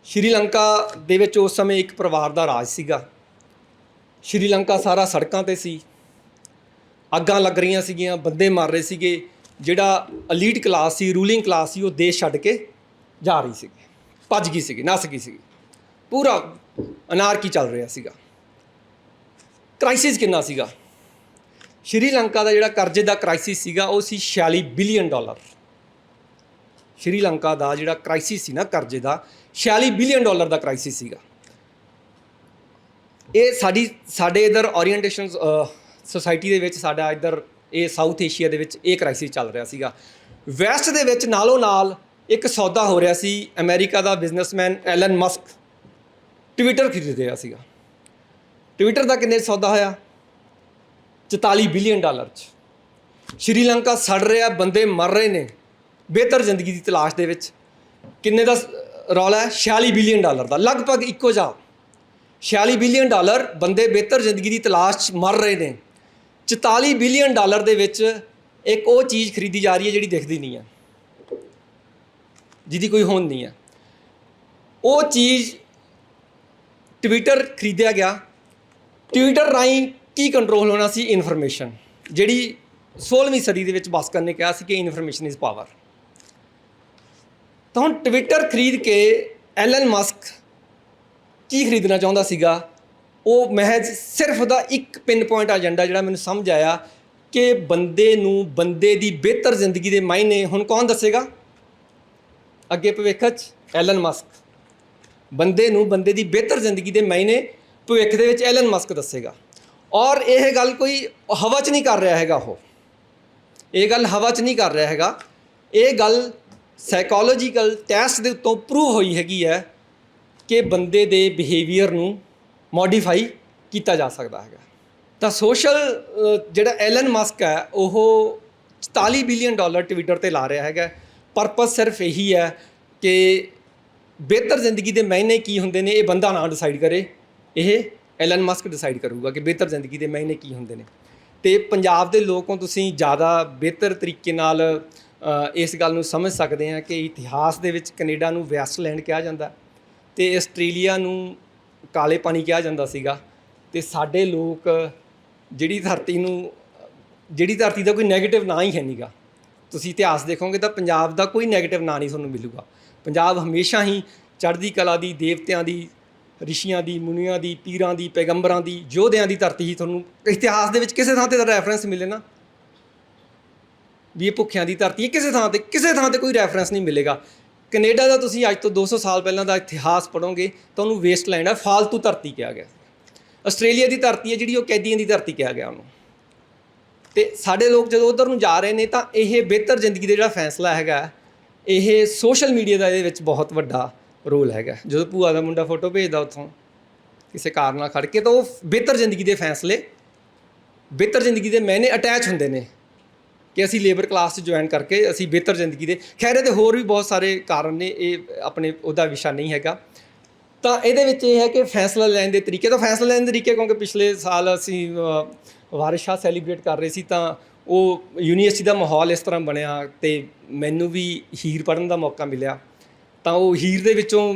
ਸ਼੍ਰੀਲੰਕਾ ਦੇ ਵਿੱਚ ਉਸ ਸਮੇਂ ਇੱਕ ਪਰਿਵਾਰ ਦਾ ਰਾਜ ਸੀਗਾ। ਸ਼੍ਰੀਲੰਕਾ ਸਾਰਾ ਸੜਕਾਂ 'ਤੇ ਸੀ, ਅੱਗਾਂ ਲੱਗ ਰਹੀਆਂ ਸੀਗੀਆਂ, ਬੰਦੇ ਮਰ ਰਹੇ ਸੀਗੇ। ਜਿਹੜਾ ਅਲੀਟ ਕਲਾਸ ਸੀ, ਰੂਲਿੰਗ ਕਲਾਸ ਸੀ, ਉਹ ਦੇਸ਼ ਛੱਡ ਕੇ ਜਾ ਰਹੀ ਸੀਗੀ, ਭੱਜ ਗਈ ਸੀਗੀ, ਨੱਸ ਗਈ ਸੀਗੀ। ਪੂਰਾ ਅਨਾਰਕੀ ਚੱਲ ਰਿਹਾ ਸੀਗਾ। ਕ੍ਰਾਈਸਿਸ ਕਿੰਨਾ ਸੀਗਾ? ਸ਼੍ਰੀਲੰਕਾ ਦਾ ਜਿਹੜਾ ਕਰਜ਼ੇ ਦਾ ਕ੍ਰਾਈਸਿਸ ਸੀਗਾ ਉਹ ਸੀ $46 ਬਿਲੀਅਨ। ਸ਼੍ਰੀਲੰਕਾ ਦਾ ਜਿਹੜਾ ਕ੍ਰਾਈਸਿਸ ਸੀ ਨਾ ਕਰਜ਼ੇ ਦਾ, $46 ਬਿਲੀਅਨ ਦਾ ਕ੍ਰਾਈਸਿਸ ਸੀਗਾ। ਇਹ ਸਾਡੇ ਇੱਧਰ ਓਰੀਐਂਟੇਸ਼ਨ ਸੁਸਾਇਟੀ ਦੇ ਵਿੱਚ, ਸਾਡਾ ਇੱਧਰ ਇਹ ਸਾਊਥ ਏਸ਼ੀਆ ਦੇ ਵਿੱਚ ਇਹ ਕ੍ਰਾਈਸਿਸ ਚੱਲ ਰਿਹਾ ਸੀਗਾ। ਵੈਸਟ ਦੇ ਵਿੱਚ ਨਾਲੋਂ ਨਾਲ ਇੱਕ ਸੌਦਾ ਹੋ ਰਿਹਾ ਸੀ। ਅਮਰੀਕਾ ਦਾ ਬਿਜ਼ਨਸਮੈਨ ਐਲਨ ਮਸਕ ਟਵਿੱਟਰ ਖਰੀਦ ਰਿਹਾ ਸੀਗਾ। ਟਵਿੱਟਰ ਦਾ ਕਿੰਨੇ ਸੌਦਾ ਹੋਇਆ? $44 ਬਿਲੀਅਨ 'ਚ। ਸ਼੍ਰੀਲੰਕਾ ਸੜ ਰਿਹਾ, ਬੰਦੇ ਮਰ ਰਹੇ ਨੇ ਬਿਹਤਰ ਜ਼ਿੰਦਗੀ ਦੀ ਤਲਾਸ਼ ਦੇ ਵਿੱਚ। ਕਿੰਨੇ ਦਾ ਰੌਲਾ ਹੈ? $46 ਬਿਲੀਅਨ ਦਾ, ਲਗਭਗ ਇੱਕੋ ਜਿਹਾ। $46 ਬਿਲੀਅਨ ਬੰਦੇ ਬਿਹਤਰ ਜ਼ਿੰਦਗੀ ਦੀ ਤਲਾਸ਼ 'ਚ ਮਰ ਰਹੇ ਨੇ। $44 ਬਿਲੀਅਨ ਦੇ ਵਿੱਚ ਇੱਕ ਉਹ ਚੀਜ਼ ਖਰੀਦੀ ਜਾ ਰਹੀ ਹੈ ਜਿਹੜੀ ਦਿਖਦੀ ਨਹੀਂ ਹੈ, ਜਿਹਦੀ ਕੋਈ ਹੋਂਦ ਨਹੀਂ ਹੈ। ਉਹ ਚੀਜ਼ ਟਵਿੱਟਰ ਖਰੀਦਿਆ ਗਿਆ। ਟਵਿੱਟਰ ਰਾਹੀਂ ਕੀ ਕੰਟਰੋਲ ਹੋਣਾ ਸੀ? ਇਨਫੋਰਮੇਸ਼ਨ, ਜਿਹੜੀ 16ਵੀਂ ਸਦੀ ਦੇ ਵਿੱਚ ਬਾਸਕਰ ਨੇ ਕਿਹਾ ਸੀ ਕਿ ਇਨਫੋਰਮੇਸ਼ਨ ਇਜ਼ ਪਾਵਰ। ਤਾਂ ਹੁਣ ਟਵਿੱਟਰ ਖਰੀਦ ਕੇ ਐਲਨ ਮਸਕ ਕੀ ਖਰੀਦਣਾ ਚਾਹੁੰਦਾ ਸੀਗਾ? ਉਹ ਮਹਿਜ਼ ਸਿਰਫ ਉਹਦਾ ਇੱਕ ਪਿੰਨ ਪੁਆਇੰਟ ਏਜੰਡਾ ਜਿਹੜਾ ਮੈਨੂੰ ਸਮਝ ਆਇਆ ਕਿ ਬੰਦੇ ਨੂੰ, ਬੰਦੇ ਦੀ ਬਿਹਤਰ ਜ਼ਿੰਦਗੀ ਦੇ ਮਾਇਨੇ ਹੁਣ ਕੌਣ ਦੱਸੇਗਾ ਅੱਗੇ ਭਵਿੱਖ 'ਚ? Allen Musk. ਬੰਦੇ ਨੂੰ, ਬੰਦੇ ਦੀ ਬਿਹਤਰ ਜ਼ਿੰਦਗੀ ਦੇ ਮਾਇਨੇ ਭਵਿੱਖ ਦੇ ਵਿੱਚ ਐਲਨ ਮਸਕ ਦੱਸੇਗਾ। ਔਰ ਇਹ ਗੱਲ ਕੋਈ ਹਵਾ 'ਚ ਨਹੀਂ ਕਰ ਰਿਹਾ ਹੈਗਾ, ਇਹ ਗੱਲ ਹਵਾ 'ਚ ਨਹੀਂ ਕਰ ਰਿਹਾ ਹੈਗਾ। ਇਹ ਗੱਲ ਸਾਈਕੋਲੋਜੀਕਲ ਟੈਸਟ ਦੇ ਉੱਤੋਂ ਪ੍ਰੂਵ ਹੋਈ ਹੈਗੀ ਹੈ ਕਿ ਬੰਦੇ ਦੇ ਬਿਹੇਵੀਅਰ ਨੂੰ ਮੋਡੀਫਾਈ ਕੀਤਾ ਜਾ ਸਕਦਾ ਹੈਗਾ। ਤਾਂ ਸੋਸ਼ਲ ਜਿਹੜਾ ਐਲਨ ਮਸਕ ਹੈ ਉਹ $44 ਬਿਲੀਅਨ ਟਵਿੱਟਰ 'ਤੇ ਲਾ ਰਿਹਾ ਹੈਗਾ। ਪਰਪਸ ਸਿਰਫ ਇਹੀ ਹੈ ਕਿ ਬਿਹਤਰ ਜ਼ਿੰਦਗੀ ਦੇ ਮਾਇਨੇ ਕੀ ਹੁੰਦੇ ਨੇ ਇਹ ਬੰਦਾ ਨਾ ਡਿਸਾਈਡ ਕਰੇ, ਇਹ ਐਲਨ ਮਸਕ ਡਿਸਾਈਡ ਕਰੂਗਾ ਕਿ ਬਿਹਤਰ ਜ਼ਿੰਦਗੀ ਦੇ ਮਾਇਨੇ ਕੀ ਹੁੰਦੇ ਨੇ। ਅਤੇ ਪੰਜਾਬ ਦੇ ਲੋਕਾਂ ਤੁਸੀਂ ਜ਼ਿਆਦਾ ਬਿਹਤਰ ਤਰੀਕੇ ਨਾਲ ਇਸ ਗੱਲ ਨੂੰ ਸਮਝ ਸਕਦੇ ਹਾਂ ਕਿ ਇਤਿਹਾਸ ਦੇ ਵਿੱਚ ਕੈਨੇਡਾ ਨੂੰ ਵੈਸਟਲੈਂਡ ਕਿਹਾ ਜਾਂਦਾ ਅਤੇ ਆਸਟ੍ਰੇਲੀਆ ਨੂੰ ਕਾਲੇ ਪਾਣੀ ਕਿਹਾ ਜਾਂਦਾ ਸੀਗਾ। ਅਤੇ ਸਾਡੇ ਲੋਕ ਜਿਹੜੀ ਧਰਤੀ ਦਾ ਕੋਈ ਨੈਗੇਟਿਵ ਨਾਂ ਹੀ ਹੈ ਨੀਗਾ। ਤੁਸੀਂ ਇਤਿਹਾਸ ਦੇਖੋਗੇ ਤਾਂ ਪੰਜਾਬ ਦਾ ਕੋਈ ਨੈਗੇਟਿਵ ਨਾਂ ਨਹੀਂ ਤੁਹਾਨੂੰ ਮਿਲੂਗਾ। ਪੰਜਾਬ ਹਮੇਸ਼ਾ ਹੀ ਚੜ੍ਹਦੀ ਕਲਾ ਦੀ, ਦੇਵਤਿਆਂ ਦੀ, ਰਿਸ਼ੀਆਂ ਦੀ, ਮੁਨੀਆਂ ਦੀ, ਪੀਰਾਂ ਦੀ, ਪੈਗੰਬਰਾਂ ਦੀ, ਯੋਧਿਆਂ ਦੀ ਧਰਤੀ ਹੀ ਤੁਹਾਨੂੰ ਇਤਿਹਾਸ ਦੇ ਵਿੱਚ ਕਿਸੇ ਥਾਂ 'ਤੇ ਦਾ ਰੈਫਰੈਂਸ ਮਿਲੇ ਨਾ ਵੀ ਇਹ ਭੁੱਖਿਆਂ ਦੀ ਧਰਤੀ ਹੈ, ਕਿਸੇ ਥਾਂ 'ਤੇ ਕੋਈ ਰੈਫਰੈਂਸ ਨਹੀਂ ਮਿਲੇਗਾ। ਕੈਨੇਡਾ ਦਾ ਤੁਸੀਂ ਅੱਜ ਤੋਂ 200 ਸਾਲ ਪਹਿਲਾਂ ਦਾ ਇਤਿਹਾਸ ਪੜ੍ਹੋਗੇ ਤਾਂ ਉਹਨੂੰ ਵੇਸਟਲੈਂਡ ਹੈ, ਫਾਲਤੂ ਧਰਤੀ ਕਿਹਾ ਗਿਆ। ਆਸਟ੍ਰੇਲੀਆ ਦੀ ਧਰਤੀ ਹੈ ਜਿਹੜੀ ਉਹ ਕੈਦੀਆਂ ਦੀ ਧਰਤੀ ਕਿਹਾ ਗਿਆ ਉਹਨੂੰ। ਅਤੇ ਸਾਡੇ ਲੋਕ ਜਦੋਂ ਉੱਧਰ ਨੂੰ ਜਾ ਰਹੇ ਨੇ ਤਾਂ ਇਹ ਬਿਹਤਰ ਜ਼ਿੰਦਗੀ ਦਾ ਜਿਹੜਾ ਫੈਸਲਾ ਹੈਗਾ ਇਹ ਸੋਸ਼ਲ ਮੀਡੀਆ ਦਾ ਇਹਦੇ ਵਿੱਚ ਬਹੁਤ ਵੱਡਾ ਰੋਲ ਹੈਗਾ। ਜਦੋਂ ਭੂਆ ਦਾ ਮੁੰਡਾ ਫੋਟੋ ਭੇਜਦਾ ਉੱਥੋਂ ਕਿਸੇ ਕਾਰ ਨਾਲ ਖੜ੍ਹ ਕੇ ਤਾਂ ਉਹ ਬਿਹਤਰ ਜ਼ਿੰਦਗੀ ਦੇ ਫੈਸਲੇ, ਬਿਹਤਰ ਜ਼ਿੰਦਗੀ ਦੇ ਮਾਇਨੇ ਅਟੈਚ ਹੁੰਦੇ ਨੇ ਕਿ ਅਸੀਂ ਲੇਬਰ ਕਲਾਸ 'ਚ ਜੁਆਇਨ ਕਰਕੇ ਅਸੀਂ ਬਿਹਤਰ ਜ਼ਿੰਦਗੀ ਦੇ, ਖੈਰ ਇਹਦੇ ਹੋਰ ਵੀ ਬਹੁਤ ਸਾਰੇ ਕਾਰਨ ਨੇ, ਇਹ ਆਪਣੇ ਉਹਦਾ ਵਿਸ਼ਾ ਨਹੀਂ ਹੈਗਾ। ਤਾਂ ਇਹਦੇ ਵਿੱਚ ਇਹ ਹੈ ਕਿ ਫੈਸਲਾ ਲੈਣ ਦੇ ਤਰੀਕੇ, ਤਾਂ ਫੈਸਲਾ ਲੈਣ ਦੇ ਤਰੀਕੇ ਕਿਉਂਕਿ ਪਿਛਲੇ ਸਾਲ ਅਸੀਂ ਵਾਰਿਸ ਸ਼ਾਹ ਸੈਲੀਬ੍ਰੇਟ ਕਰ ਰਹੇ ਸੀ, ਤਾਂ ਉਹ ਯੂਨੀਵਰਸਿਟੀ ਦਾ ਮਾਹੌਲ ਇਸ ਤਰ੍ਹਾਂ ਬਣਿਆ ਅਤੇ ਮੈਨੂੰ ਵੀ ਹੀਰ ਪੜ੍ਹਨ ਦਾ ਮੌਕਾ ਮਿਲਿਆ। ਤਾਂ ਉਹ ਹੀਰ ਦੇ ਵਿੱਚੋਂ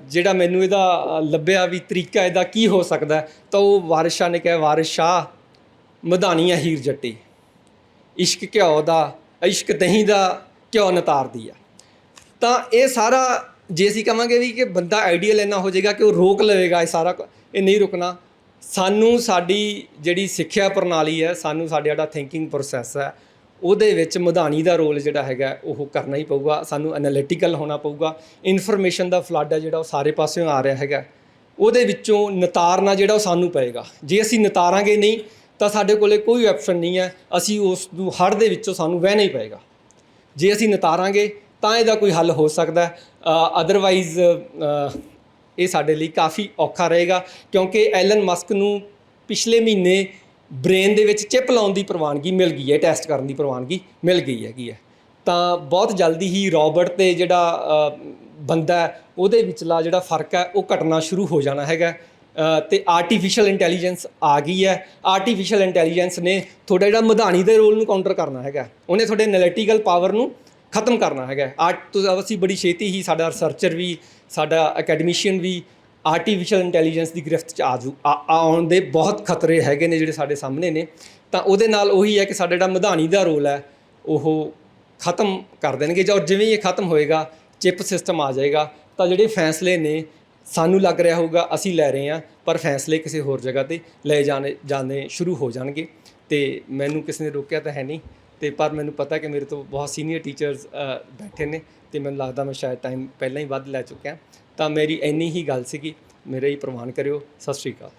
ਜਿਹੜਾ ਮੈਨੂੰ ਇਹਦਾ ਲੱਭਿਆ ਵੀ ਤਰੀਕਾ ਇਹਦਾ ਕੀ ਹੋ ਸਕਦਾ, ਤਾਂ ਉਹ ਵਾਰਿਸ ਸ਼ਾਹ ਨੇ ਕਿਹਾ, ਵਾਰਿਸ ਸ਼ਾਹ ਮਧਾਣੀ ਆ ਹੀਰ ਜੱਟੀ, ਇਸ਼ਕ ਘਿਓ ਦਾ, ਇਸ਼ਕ ਦਹੀਂ ਦਾ ਘਿਓ ਨਤਾਰਦੀ ਆ। ਤਾਂ ਇਹ ਸਾਰਾ ਜੇ ਅਸੀਂ ਕਹਾਂਗੇ ਵੀ ਕਿ ਬੰਦਾ ਆਈਡੀਅਲ ਇੰਨਾ ਹੋ ਜਾਏਗਾ ਕਿ ਉਹ ਰੋਕ ਲਵੇਗਾ ਇਹ ਸਾਰਾ, ਇਹ ਨਹੀਂ ਰੁਕਣਾ। ਸਾਨੂੰ ਸਾਡੀ ਜਿਹੜੀ ਸਿੱਖਿਆ ਪ੍ਰਣਾਲੀ ਹੈ, ਸਾਨੂੰ ਸਾਡਾ ਜਿਹੜਾ ਥਿੰਕਿੰਗ ਪ੍ਰੋਸੈਸ ਹੈ, ਉਹਦੇ ਵਿੱਚ ਮਧਾਣੀ ਦਾ ਰੋਲ ਜਿਹੜਾ ਹੈਗਾ ਉਹ ਕਰਨਾ ਹੀ ਪਊਗਾ। ਸਾਨੂੰ ਐਨਾਲੀਟੀਕਲ ਹੋਣਾ ਪਊਗਾ। ਇਨਫੋਰਮੇਸ਼ਨ ਦਾ ਫਲੱਡ ਹੈ ਜਿਹੜਾ ਉਹ ਸਾਰੇ ਪਾਸਿਓਂ ਆ ਰਿਹਾ ਹੈਗਾ, ਉਹਦੇ ਵਿੱਚੋਂ ਨਿਤਾਰਨਾ ਜਿਹੜਾ ਉਹ ਸਾਨੂੰ ਪਏਗਾ। ਜੇ ਅਸੀਂ ਨਿਤਾਰਾਂਗੇ ਨਹੀਂ ਤਾਂ ਸਾਡੇ ਕੋਲੇ ਕੋਈ ਆਪਸ਼ਨ ਨਹੀਂ ਹੈ, ਅਸੀਂ ਉਸ ਨੂੰ ਹੜ੍ਹ ਦੇ ਵਿੱਚੋਂ ਸਾਨੂੰ ਵਹਿਣਾ ਹੀ ਪਏਗਾ। ਜੇ ਅਸੀਂ ਨਿਤਾਰਾਂਗੇ ਤਾਂ ਇਹਦਾ ਕੋਈ ਹੱਲ ਹੋ ਸਕਦਾ, ਅਦਰਵਾਈਜ਼ ਇਹ ਸਾਡੇ ਲਈ ਕਾਫੀ ਔਖਾ ਰਹੇਗਾ। ਕਿਉਂਕਿ ਐਲਨ ਮਸਕ ਨੂੰ ਪਿਛਲੇ ਮਹੀਨੇ ਬ੍ਰੇਨ ਦੇ ਵਿੱਚ ਚਿਪ ਲਾਉਣ ਦੀ ਪ੍ਰਵਾਨਗੀ ਮਿਲ ਗਈ ਹੈ, ਟੈਸਟ ਕਰਨ ਦੀ ਪ੍ਰਵਾਨਗੀ ਮਿਲ ਗਈ ਹੈਗੀ ਹੈ। ਤਾਂ ਬਹੁਤ ਜਲਦੀ ਹੀ ਰੋਬਟ ਅਤੇ ਜਿਹੜਾ ਬੰਦਾ ਉਹਦੇ ਵਿਚਲਾ ਜਿਹੜਾ ਫਰਕ ਹੈ ਉਹ ਘਟਣਾ ਸ਼ੁਰੂ ਹੋ ਜਾਣਾ ਹੈਗਾ। ਅਤੇ ਆਰਟੀਫਿਸ਼ੀਅਲ ਇੰਟੈਲੀਜੈਂਸ ਆ ਗਈ ਹੈ। ਆਰਟੀਫਿਸ਼ੀਅਲ ਇੰਟੈਲੀਜੈਂਸ ਨੇ ਤੁਹਾਡਾ ਜਿਹੜਾ ਮਧਾਣੀ ਦੇ ਰੋਲ ਨੂੰ ਕਾਊਂਟਰ ਕਰਨਾ ਹੈਗਾ, ਉਹਨੇ ਤੁਹਾਡੇ ਐਨਾਲੀਟੀਕਲ ਪਾਵਰ ਨੂੰ ਖਤਮ ਕਰਨਾ ਹੈਗਾ। ਅਸੀਂ ਬੜੀ ਛੇਤੀ ਹੀ, ਸਾਡਾ ਰਿਸਰਚਰ ਵੀ, ਸਾਡਾ ਅਕੈਡਮੀਸ਼ੀਅਨ ਵੀ ਆਰਟੀਫਿਸ਼ੀਅਲ ਇੰਟੈਲੀਜੈਂਸ ਦੀ ਗ੍ਰਿਫਤ 'ਚ ਆਉਣ ਦੇ ਬਹੁਤ ਖਤਰੇ ਹੈਗੇ ਨੇ ਜਿਹੜੇ ਸਾਡੇ ਸਾਹਮਣੇ ਨੇ। ਤਾਂ ਉਹਦੇ ਨਾਲ ਉਹੀ ਹੈ ਕਿ ਸਾਡਾ ਜਿਹੜਾ ਮਧਾਣੀ ਦਾ ਰੋਲ ਹੈ ਉਹ ਖਤਮ ਕਰ ਦੇਣਗੇ। ਜਾਂ ਜਿਵੇਂ ਹੀ ਇਹ ਖਤਮ ਹੋਏਗਾ, ਚਿਪ ਸਿਸਟਮ ਆ ਜਾਏਗਾ, ਤਾਂ ਜਿਹੜੇ ਫੈਸਲੇ ਨੇ ਸਾਨੂੰ ਲੱਗ ਰਿਹਾ ਹੋਊਗਾ ਅਸੀਂ ਲੈ ਰਹੇ ਹਾਂ, ਪਰ ਫੈਸਲੇ ਕਿਸੇ ਹੋਰ ਜਗ੍ਹਾ 'ਤੇ ਲੈ ਜਾਣੇ ਸ਼ੁਰੂ ਹੋ ਜਾਣਗੇ। ਅਤੇ ਮੈਨੂੰ ਕਿਸੇ ਨੇ ਰੋਕਿਆ ਤਾਂ ਹੈ ਨਹੀਂ, ਅਤੇ ਪਰ ਮੈਨੂੰ ਪਤਾ ਕਿ ਮੇਰੇ ਤੋਂ ਬਹੁਤ ਸੀਨੀਅਰ ਟੀਚਰਸ ਬੈਠੇ ਨੇ, ਅਤੇ ਮੈਨੂੰ ਲੱਗਦਾ ਮੈਂ ਸ਼ਾਇਦ ਟਾਈਮ ਪਹਿਲਾਂ ਹੀ ਵੱਧ ਲੈ ਚੁੱਕਿਆ। ਤਾਂ ਮੇਰੀ ਇੰਨੀ ਹੀ ਗੱਲ ਸੀਗੀ, ਮੇਰਾ ਹੀ ਪ੍ਰਵਾਨ ਕਰਿਓ। ਸਤਿ ਸ਼੍ਰੀ ਅਕਾਲ।